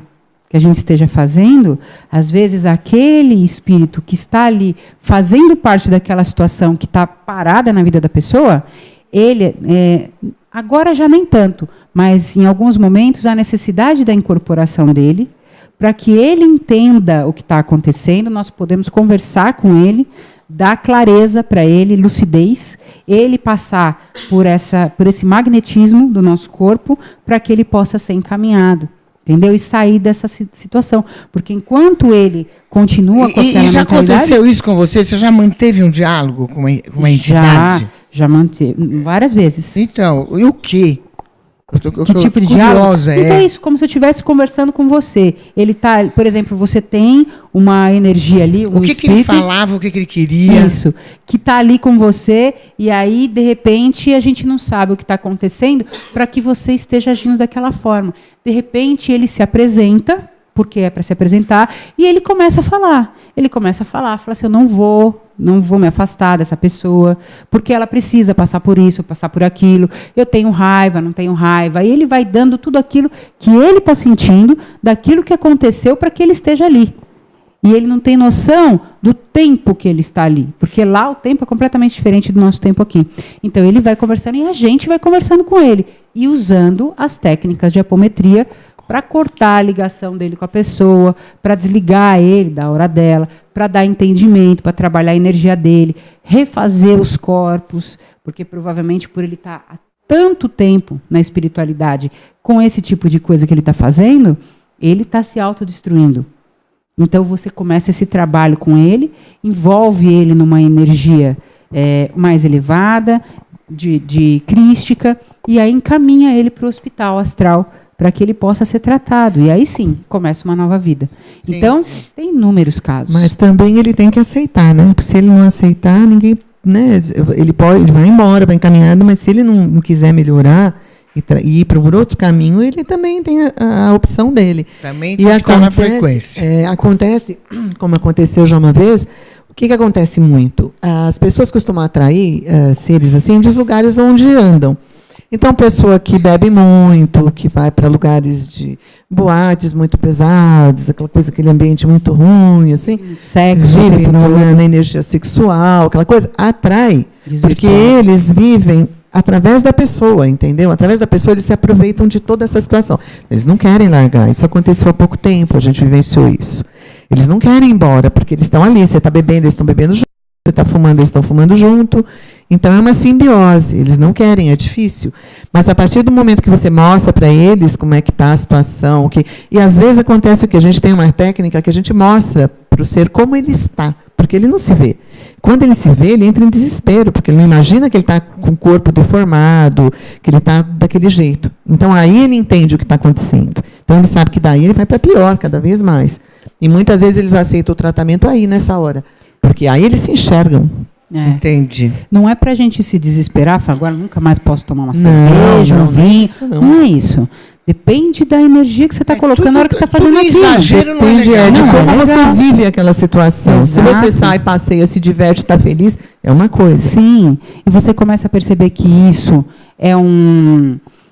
que a gente esteja fazendo, às vezes aquele espírito que está ali fazendo parte daquela situação que está parada na vida da pessoa, ele... agora já nem tanto, mas em alguns momentos a necessidade da incorporação dele, para que ele entenda o que está acontecendo, nós podemos conversar com ele, dar clareza para ele, lucidez, ele passar por esse magnetismo do nosso corpo, para que ele possa ser encaminhado, entendeu? E sair dessa situação. Porque enquanto ele continua com aquela mentalidade... E já aconteceu isso com você? Você já manteve um diálogo com uma entidade? Já manteve, várias vezes. Então, e o quê? Que tipo de diálogo? Então é isso, como se eu estivesse conversando com você. Ele tá, por exemplo, você tem uma energia ali, um espírito, que ele falava, o que ele queria. Isso, que está ali com você, e aí, de repente, a gente não sabe o que está acontecendo para que você esteja agindo daquela forma. De repente, ele se apresenta, porque é para se apresentar, e ele começa a falar. Fala assim, eu não vou me afastar dessa pessoa, porque ela precisa passar por isso, passar por aquilo, eu tenho raiva, não tenho raiva, e ele vai dando tudo aquilo que ele está sentindo, daquilo que aconteceu para que ele esteja ali. E ele não tem noção do tempo que ele está ali, porque lá o tempo é completamente diferente do nosso tempo aqui. Então ele vai conversando e a gente vai conversando com ele, e usando as técnicas de apometria para cortar a ligação dele com a pessoa, para desligar ele da hora dela, para dar entendimento, para trabalhar a energia dele, refazer os corpos, porque provavelmente por ele estar há tanto tempo na espiritualidade com esse tipo de coisa que ele está fazendo, ele está se autodestruindo. Então você começa esse trabalho com ele, envolve ele numa energia mais elevada, de crística, e aí encaminha ele para o hospital astral, para que ele possa ser tratado. E aí sim, começa uma nova vida. Então, tem inúmeros casos. Mas também ele tem que aceitar, né? Porque se ele não aceitar, ninguém... Né? Ele vai embora, vai encaminhado, mas se ele não quiser melhorar e ir para um outro caminho, ele também tem a opção dele. Também tem que ficar na frequência. Acontece, como aconteceu já uma vez, o que acontece muito? As pessoas costumam atrair seres assim dos lugares onde andam. Então, pessoa que bebe muito, que vai para lugares de boates muito pesados, aquela coisa, aquele ambiente muito ruim, assim, sexo, vive na energia sexual, aquela coisa, atrai, porque eles vivem através da pessoa, entendeu? Através da pessoa eles se aproveitam de toda essa situação. Eles não querem largar, isso aconteceu há pouco tempo, a gente vivenciou isso. Eles não querem ir embora, porque eles estão ali, você está bebendo, eles estão bebendo junto, você está fumando, eles estão fumando junto. Então, é uma simbiose. Eles não querem, é difícil. Mas, a partir do momento que você mostra para eles como é que está a situação, e às vezes acontece o que a gente tem uma técnica que a gente mostra para o ser como ele está, porque ele não se vê. Quando ele se vê, ele entra em desespero, porque ele não imagina que ele está com o corpo deformado, que ele está daquele jeito. Então, aí ele entende o que está acontecendo. Então, ele sabe que daí ele vai para pior, cada vez mais. E muitas vezes eles aceitam o tratamento aí, nessa hora. Porque aí eles se enxergam. Entendi. Não é para a gente se desesperar, falar, agora nunca mais posso tomar uma cerveja, um vinho. Não é isso. Depende da energia que você está colocando na hora que você está fazendo aquilo. Exagero não é Depende legal. de como você vive aquela situação. Exato. Se você sai, passeia, se diverte, está feliz, é uma coisa. Sim. E você começa a perceber que isso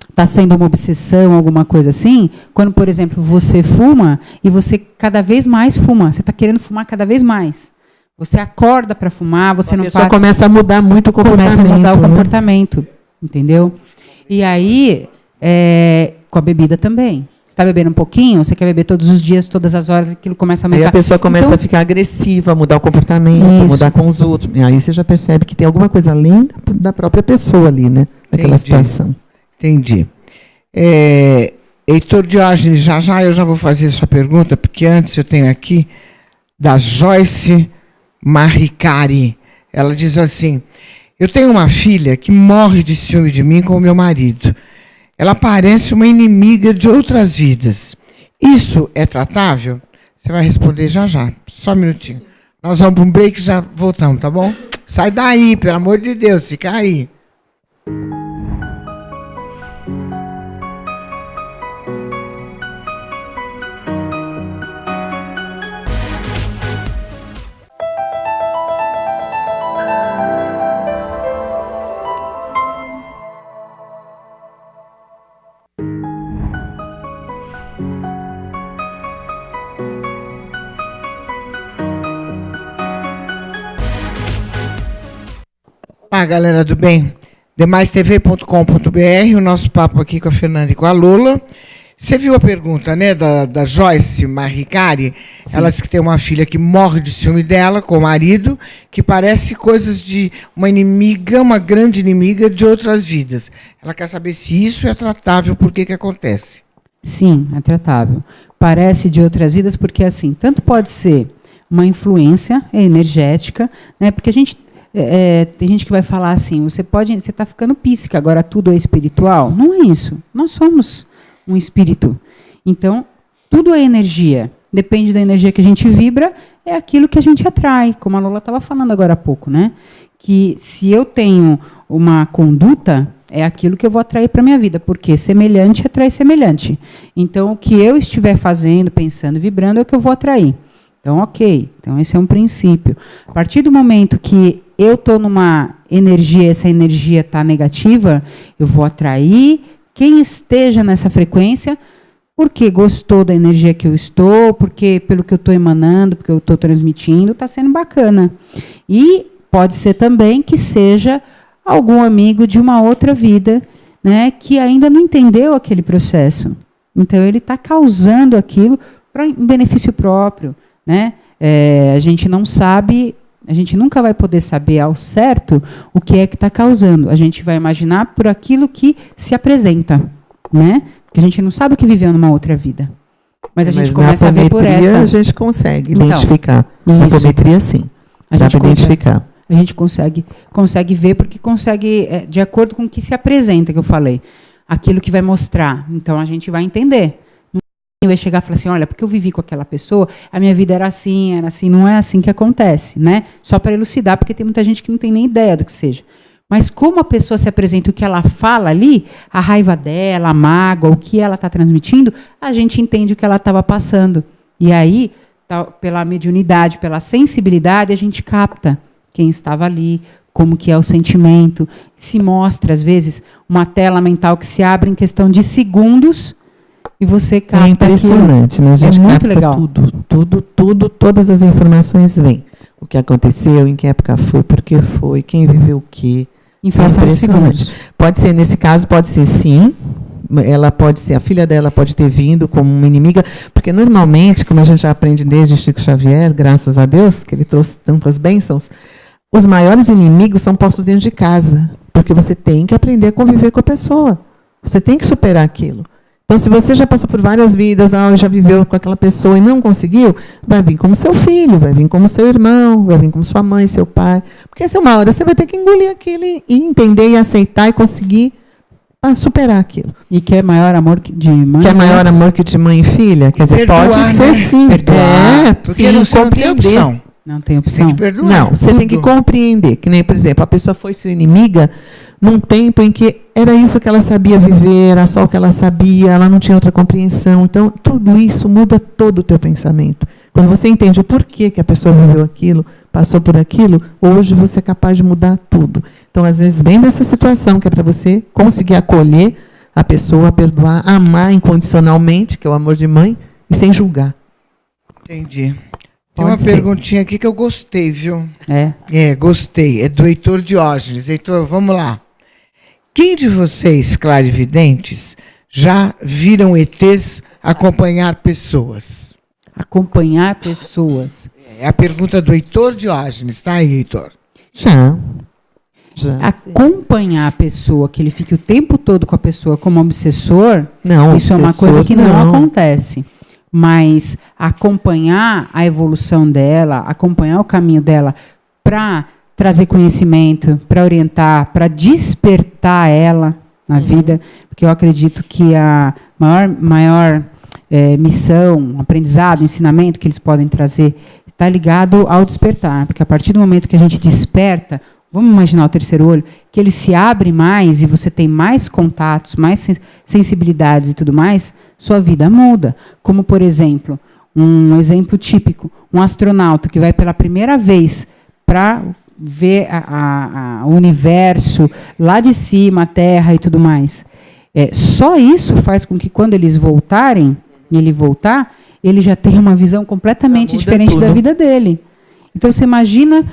está sendo uma obsessão, alguma coisa assim, quando, por exemplo, você fuma e você cada vez mais fuma. Você está querendo fumar cada vez mais. Você acorda para fumar, você não para. A pessoa começa a mudar muito o comportamento. Começa a mudar o comportamento, entendeu? E aí, com a bebida também. está bebendo um pouquinho, você quer beber todos os dias, todas as horas, aquilo começa a aumentar. Aí a pessoa começa Então, a ficar agressiva, mudar o comportamento, Isso. mudar com os outros. E aí você já percebe que tem alguma coisa além da própria pessoa ali, né? Daquela situação. Entendi. Heitor Diógenes, já eu já vou fazer sua pergunta, porque antes eu tenho aqui da Joyce Maricari. Ela diz assim: eu tenho uma filha que morre de ciúme de mim com o meu marido. Ela parece uma inimiga de outras vidas. Isso é tratável? Você vai responder já. Só um minutinho. Nós vamos para um break e já voltamos, tá bom? Sai daí, pelo amor de Deus, fica aí. Olá, galera do bem. demaistv.com.br, o nosso papo aqui com a Fernanda e com a Lola. Você viu a pergunta, né, da Joyce Maricari? Sim. Ela disse que tem uma filha que morre de ciúme dela, com o marido, que parece coisas de uma inimiga, uma grande inimiga de outras vidas. Ela quer saber se isso é tratável, por que acontece. Sim, é tratável. Parece de outras vidas porque, assim, tanto pode ser uma influência energética, né, porque a gente... tem gente que vai falar assim, você está ficando psíquica, agora tudo é espiritual. Não é isso. Nós somos um espírito. Então, tudo é energia. Depende da energia que a gente vibra, é aquilo que a gente atrai, como a Lola estava falando agora há pouco, né? Que se eu tenho uma conduta, é aquilo que eu vou atrair para a minha vida, porque semelhante atrai semelhante. Então, o que eu estiver fazendo, pensando, vibrando, é o que eu vou atrair. Então, ok. Então, esse é um princípio. A partir do momento que eu estou numa energia, essa energia está negativa, eu vou atrair quem esteja nessa frequência, porque gostou da energia que eu estou, porque pelo que eu estou emanando, porque eu estou transmitindo, está sendo bacana. E pode ser também que seja algum amigo de uma outra vida, né, que ainda não entendeu aquele processo. Então, ele está causando aquilo em benefício próprio, né? A gente não sabe, a gente nunca vai poder saber ao certo o que é que está causando. A gente vai imaginar por aquilo que se apresenta, né? Porque a gente não sabe o que viveu numa outra vida. Mas a gente começa a ver por essa. A gente consegue identificar. Na apometria, sim. Dá para identificar. A gente consegue ver, porque consegue, de acordo com o que se apresenta, que eu falei, aquilo que vai mostrar. Então, a gente vai entender. Vai chegar e falar assim, olha, porque eu vivi com aquela pessoa, a minha vida era assim, não é assim que acontece, né? Só para elucidar, porque tem muita gente que não tem nem ideia do que seja. Mas como a pessoa se apresenta, o que ela fala ali, a raiva dela, a mágoa, o que ela está transmitindo, a gente entende o que ela estava passando. E aí, pela mediunidade, pela sensibilidade, a gente capta quem estava ali, como que é o sentimento. Se mostra, às vezes, uma tela mental que se abre em questão de segundos, e você capta. É impressionante, aquilo. mas a gente muito capta legal. tudo, todas as informações vêm. O que aconteceu, em que época foi, por que foi, quem viveu o quê. Em fração de segundos. Pode ser, nesse caso, pode ser sim. Ela pode ser, a filha dela pode ter vindo como uma inimiga, porque normalmente, como a gente já aprende desde Chico Xavier, graças a Deus, que ele trouxe tantas bênçãos, os maiores inimigos são postos dentro de casa, porque você tem que aprender a conviver com a pessoa. Você tem que superar aquilo. Então, se você já passou por várias vidas, já viveu com aquela pessoa e não conseguiu, vai vir como seu filho, vai vir como seu irmão, vai vir como sua mãe, seu pai. Porque se uma hora você vai ter que engolir aquilo e entender e aceitar e conseguir superar aquilo. E que é maior amor de mãe? Que é maior amor que de mãe e filha? Quer dizer, perdoar, pode ser sim. Perdoar. Porque sim, você não tem opção. Não tem opção. Você tem que perdoar. Não, você tem que compreender. Que nem, por exemplo, a pessoa foi sua inimiga num tempo em que era isso que ela sabia viver, era só o que ela sabia, ela não tinha outra compreensão. Então, tudo isso muda todo o teu pensamento. Quando você entende o porquê que a pessoa viveu aquilo, passou por aquilo, hoje você é capaz de mudar tudo. Então, às vezes, vem dessa situação que é para você conseguir acolher a pessoa, perdoar, amar incondicionalmente, que é o amor de mãe, e sem julgar. Entendi. Tem uma perguntinha aqui que eu gostei, viu? Gostei. É do Heitor Diógenes. Heitor, vamos lá. Quem de vocês, clarividentes, já viram ETs acompanhar pessoas? Acompanhar pessoas. É a pergunta do Heitor Diógenes, tá aí, Heitor? Já. Acompanhar a pessoa, que ele fique o tempo todo com a pessoa como obsessor, Não, isso é uma obsessor, coisa que não não. acontece. Mas acompanhar a evolução dela, acompanhar o caminho dela para trazer conhecimento, para orientar, para despertar ela na vida, porque eu acredito que a maior missão, aprendizado, ensinamento que eles podem trazer está ligado ao despertar, porque a partir do momento que a gente desperta, vamos imaginar o terceiro olho, que ele se abre mais e você tem mais contatos, mais sensibilidades e tudo mais, sua vida muda. Como, por exemplo, um exemplo típico, um astronauta que vai pela primeira vez para ver o universo lá de cima, a Terra e tudo mais. Só isso faz com que quando eles voltarem, ele já tenha uma visão completamente diferente da vida dele. Então, você imagina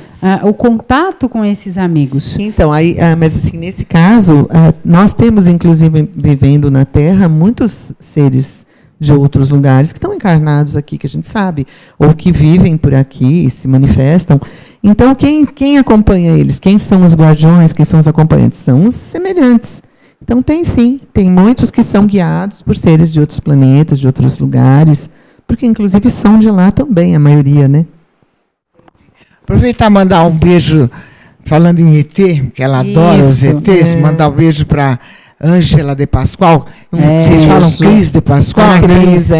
o contato com esses amigos. Então, mas assim, nesse caso, nós temos, inclusive, vivendo na Terra, muitos seres de outros lugares que estão encarnados aqui, que a gente sabe, ou que vivem por aqui e se manifestam. Então, quem acompanha eles? Quem são os guardiões? Quem são os acompanhantes? São os semelhantes. Então, tem muitos que são guiados por seres de outros planetas, de outros lugares, porque, inclusive, são de lá também, a maioria, né? Aproveitar e mandar um beijo, falando em ET, que ela adora os ETs, mandar um beijo para Ângela de Pascoal. Vocês falam Cris de Pascoal? Cris,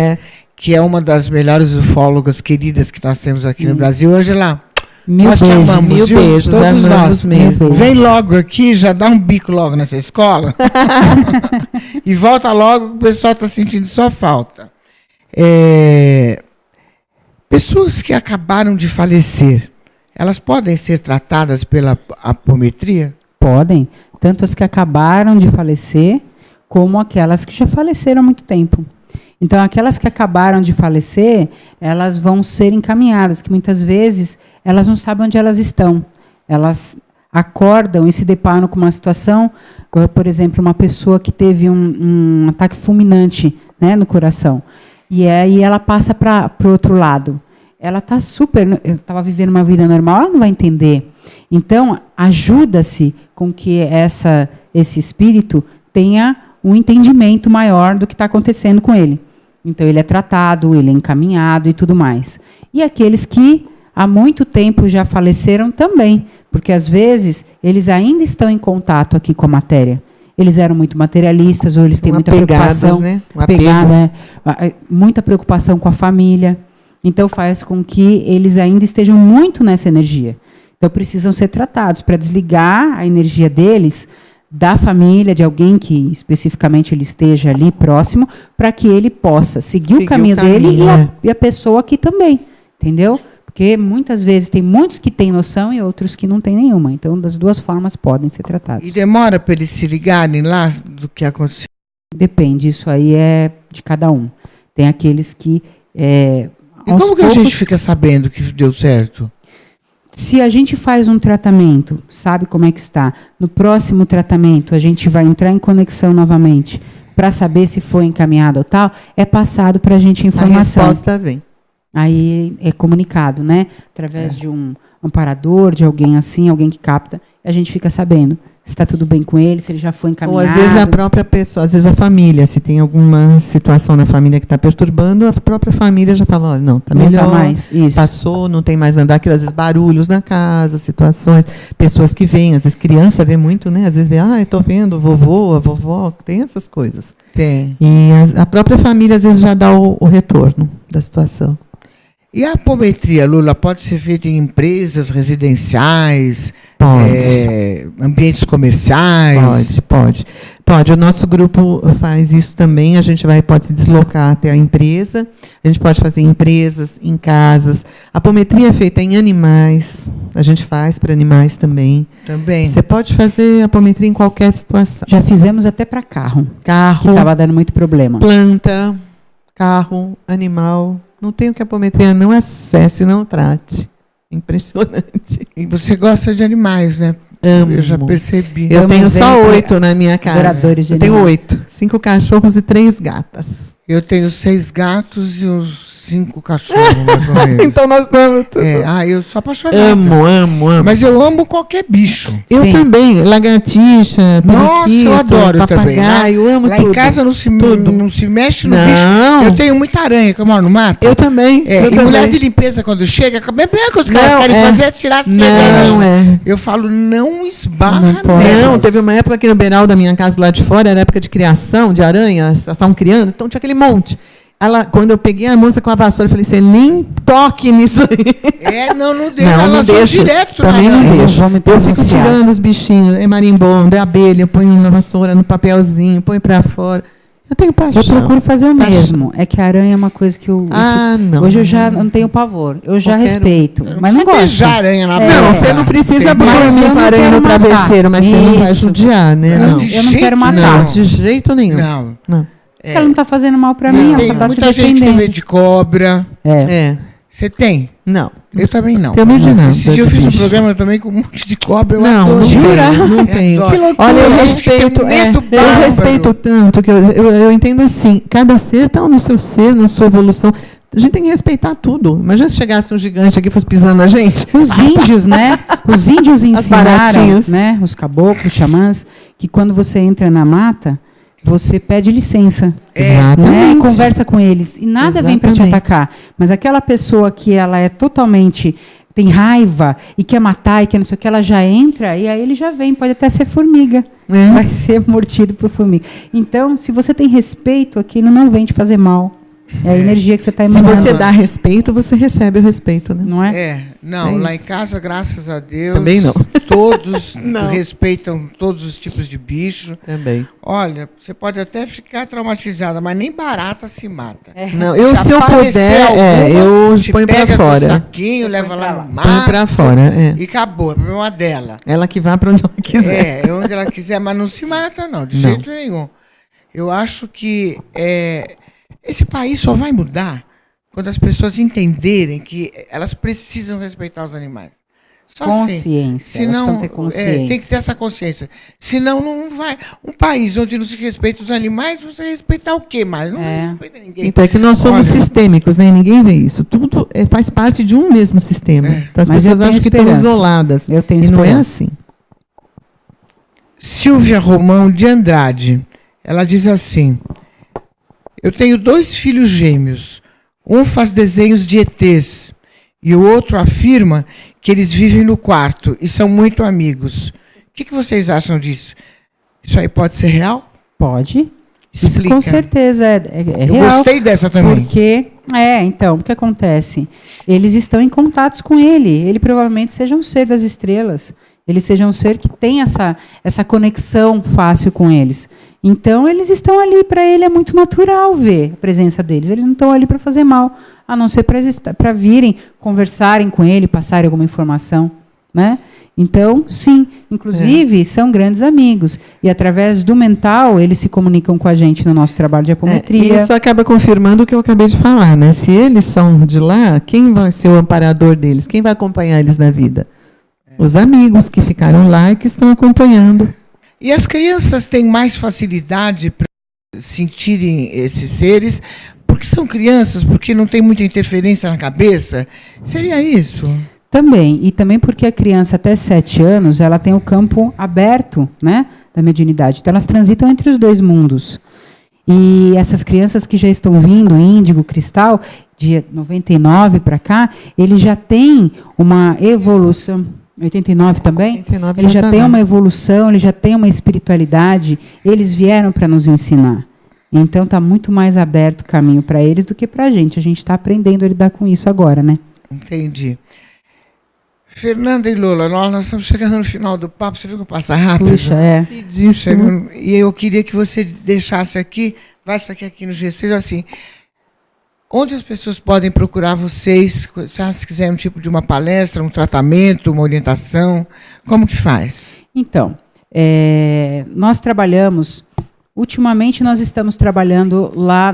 que é uma das melhores ufólogas queridas que nós temos aqui no Brasil. Ângela, nós te amamos, mil beijos, todos nós. Mesmo. Vem logo aqui, já dá um bico logo nessa escola. E volta logo, que o pessoal está sentindo só falta. Pessoas que acabaram de falecer, elas podem ser tratadas pela apometria? Podem, tanto as que acabaram de falecer, como aquelas que já faleceram há muito tempo. Então, aquelas que acabaram de falecer, elas vão ser encaminhadas, que muitas vezes elas não sabem onde elas estão. Elas acordam e se deparam com uma situação, por exemplo, uma pessoa que teve um ataque fulminante, né, no coração, e aí ela passa para o outro lado. Ela está estava vivendo uma vida normal, ela não vai entender. Então, ajuda-se com que esse espírito tenha um entendimento maior do que está acontecendo com ele. Então, ele é tratado, ele é encaminhado e tudo mais. E aqueles que há muito tempo já faleceram também, porque, às vezes, eles ainda estão em contato aqui com a matéria. Eles eram muito materialistas, ou eles têm muita preocupação, né? muita preocupação com a família. Então, faz com que eles ainda estejam muito nessa energia. Então, precisam ser tratados para desligar a energia deles da família, de alguém que especificamente ele esteja ali próximo, para que ele possa seguir o caminho dele e a pessoa aqui também. Entendeu? Porque muitas vezes tem muitos que têm noção e outros que não têm nenhuma. Então, das duas formas podem ser tratados. E demora para eles se ligarem lá do que aconteceu? Depende, isso aí é de cada um. Tem aqueles que... E como que a gente fica sabendo que deu certo? Se a gente faz um tratamento, sabe como é que está, no próximo tratamento a gente vai entrar em conexão novamente para saber se foi encaminhado ou tal, é passado para a gente a informação. A resposta vem. Aí é comunicado, né? Através de um amparador, de alguém assim, alguém que capta, a gente fica sabendo se está tudo bem com ele, se ele já foi encaminhado. Ou às vezes a própria pessoa, às vezes a família, se tem alguma situação na família que está perturbando, a própria família já fala, olha, não, está melhor, não tá mais, isso. Passou, não tem mais andar, às vezes barulhos na casa, situações, pessoas que vêm, às vezes criança vê muito, né? Às vezes vê, estou vendo o vovô, a vovó, tem essas coisas. Tem. E a própria família às vezes já dá o retorno da situação. E a apometria, Lula, pode ser feita em empresas residenciais, ambientes comerciais? Pode. O nosso grupo faz isso também. A gente pode se deslocar até a empresa. A gente pode fazer em empresas, em casas. A apometria é feita em animais. A gente faz para animais também. Você pode fazer apometria em qualquer situação. Já fizemos até para carro. Que estava dando muito problema. Planta, carro, animal. Não tem o que a apometria não acesse, não trate. Impressionante. E você gosta de animais, né? Amo. Eu já percebi. Eu tenho só 8 na minha casa. Adoradores de eu tenho animais. 8. 5 cachorros e 3 gatas. Eu tenho 6 gatos e uns 5 cachorros, mais ou menos. Então nós estamos... Eu sou apaixonada. Amo. Mas eu amo qualquer bicho. Eu Sim. também. Lagartixa, Nossa, periquito, eu adoro também. papagaio, eu amo Lá tudo. em casa não se mexe no Não. bicho. Eu tenho muita aranha, que eu moro no mato. Eu também. É, eu e também. mulher de limpeza, quando chega, a primeira coisa que elas Não, querem é. fazer é tirar as Não, pedras. é. Eu falo, não esbarra Não pode. nelas. Não, teve uma época aqui no beiral da minha casa lá de fora, era época de criação de aranhas, elas estavam criando, então tinha aquele monte. Quando eu peguei a moça com a vassoura, eu falei, você nem toque nisso aí. Não deixa. Não, Elas vão deixo. direto Também na não aranha. deixo. vou me Eu fico pronunciar. tirando os bichinhos, é marimbondo, é abelha, eu ponho na vassoura, no papelzinho, põe pra fora. Eu tenho paixão. Eu procuro fazer o Paixão. mesmo. É que a aranha é uma coisa que eu... Não. Hoje eu já não tenho pavor. Eu já Qualquer um. respeito. Mas não precisa gosto. beijar a aranha na boca. Não, você não precisa Entendeu? Mas eu dormir não com a aranha quero no matar. travesseiro, mas você não vai Isso. judiar, né? Não, Não, de Eu não quero jeito matar. não, de jeito nenhum. Não. Não. Porque ela não está fazendo mal para mim, ela Tem só está se muita gente que tem defendendo. medo de cobra. É. Você tem? Não. Eu também não. Tenho medo de nada. Esse dia eu de fiz um bicho. programa também com um monte de cobra. Eu Não, adoro. não Jura? tenho, não tenho. Adoro. Que loucura. Olha, eu Tem gente que tem respeito, medo eu bárbaro. respeito tanto que eu entendo assim, cada ser está no seu ser, na sua evolução. A gente tem que respeitar tudo. Imagina se chegasse um gigante aqui e fosse pisando na gente. Os índios, né? Os índios ensinaram, baratinhas. né? Os caboclos, os xamãs, que quando você entra na mata, você pede licença. Né? Exatamente. E conversa com eles. E nada vem para te Exatamente. atacar. Mas aquela pessoa que ela é totalmente... tem raiva e quer matar e quer não sei o que, ela já entra e aí ele já vem. Pode até ser formiga. É. Vai ser mordido por formiga. Então, se você tem respeito, aquilo não vem te fazer mal. É a energia que você está Se emanando. você dá respeito, você recebe o respeito, né? Não é? Não, É lá em isso. casa, graças a Deus, Também não. todos Não. respeitam todos os tipos de bicho. Também. Olha, você pode até ficar traumatizada, mas nem barata se mata. Não, se eu aparecer puder, alguma, eu te ponho pra pega com o fora. saquinho, leva lá no Põe mar pra fora, é. e acabou. É problema dela. Ela que vá para onde ela quiser. É onde ela quiser, mas não se mata, não, de Não. jeito nenhum. Eu acho que esse país só vai mudar quando as pessoas entenderem que elas precisam respeitar os animais. Só Consciência, assim. elas Senão, precisam ter consciência. tem que ter essa consciência. Senão não vai. Um país onde não se respeita os animais, você vai respeitar o quê mais? Não respeita ninguém. Então é que nós somos Olha, sistêmicos, né? Ninguém vê isso. Tudo faz parte de um mesmo sistema. Então, as Mas pessoas eu tenho acham que estão esperança. isoladas. Eu tenho e não é esperança. assim. Silvia Romão de Andrade. Ela diz assim: eu tenho 2 filhos gêmeos. Um faz desenhos de ETs e o outro afirma que eles vivem no quarto e são muito amigos. O que vocês acham disso? Isso aí pode ser real? Pode. Isso Explica. com certeza é Eu real. gostei dessa também. Porque, então, o que acontece? Eles estão em contatos com ele. Ele provavelmente seja um ser das estrelas. Ele seja um ser que tem essa conexão fácil com eles. Então, eles estão ali, para ele é muito natural ver a presença deles. Eles não estão ali para fazer mal, a não ser para virem, conversarem com ele, passarem alguma informação. Né? Então, sim, inclusive, são grandes amigos. E, através do mental, eles se comunicam com a gente no nosso trabalho de apometria. Isso acaba confirmando o que eu acabei de falar, né? Se eles são de lá, quem vai ser o amparador deles? Quem vai acompanhar eles na vida? Os amigos que ficaram lá e que estão acompanhando. E as crianças têm mais facilidade para sentirem esses seres porque são crianças, porque não tem muita interferência na cabeça? Seria isso? Também, e também porque a criança até 7 anos, ela tem o campo aberto, né, da mediunidade. Então, elas transitam entre os 2 mundos. E essas crianças que já estão vindo, índigo, cristal, de 99 para cá, eles já têm uma evolução... 89 também? 89 Ele já tá tem lá. uma evolução, ele já tem uma espiritualidade, eles vieram para nos ensinar. Então, está muito mais aberto o caminho para eles do que para a gente. A gente está aprendendo a lidar com isso agora, né? Entendi. Fernanda e Lola, nós estamos chegando no final do papo, você viu que passa rápido? Puxa, é. Chegando, e eu queria que você deixasse aqui, vai aqui no G6, assim, onde as pessoas podem procurar vocês, se quiserem um tipo de uma palestra, um tratamento, uma orientação, como que faz? Então, nós trabalhamos, ultimamente nós estamos trabalhando lá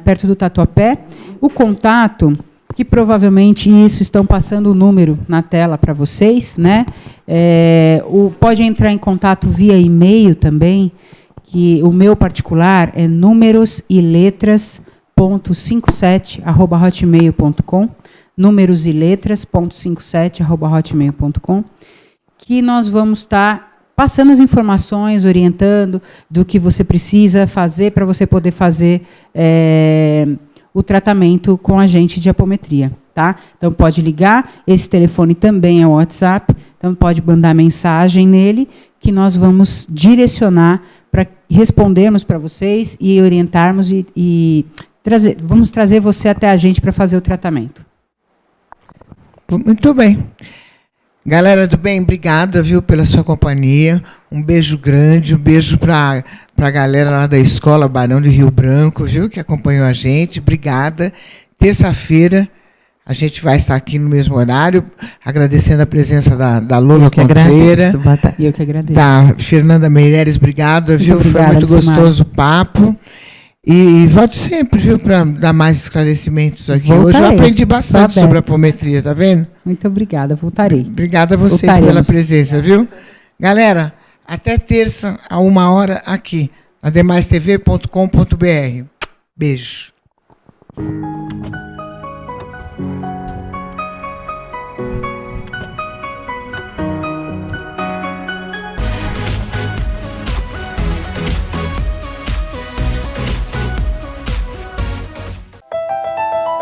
perto do Tatuapé, o contato, que provavelmente isso estão passando o número na tela para vocês, né? Pode entrar em contato via e-mail também, que o meu particular é números e letras .57@hotmail.com, números e letras, .57@hotmail.com, que nós vamos estar passando as informações, orientando do que você precisa fazer para você poder fazer o tratamento com a gente de apometria. Tá? Então, pode ligar, esse telefone também é o WhatsApp, então pode mandar mensagem nele, que nós vamos direcionar para respondermos para vocês e orientarmos e vamos trazer você até a gente para fazer o tratamento. Muito bem. Galera do bem, obrigada, viu, pela sua companhia. Um beijo grande, um beijo para a galera lá da escola Barão de Rio Branco, viu, que acompanhou a gente. Obrigada. Terça-feira a gente vai estar aqui no mesmo horário, agradecendo a presença da Lola Contreira. Eu que agradeço. Da Fernanda Meireles, obrigada, viu? Obrigada, foi muito gostoso o Simara. papo. E volte sempre, viu, para dar mais esclarecimentos aqui. Voltarei. Hoje eu aprendi bastante Tá sobre a apometria, tá vendo? Muito obrigada, voltarei. Obrigada a vocês Voltaremos. pela presença, viu? Galera, até terça, a 1h, aqui, na demaistv.com.br. Beijo.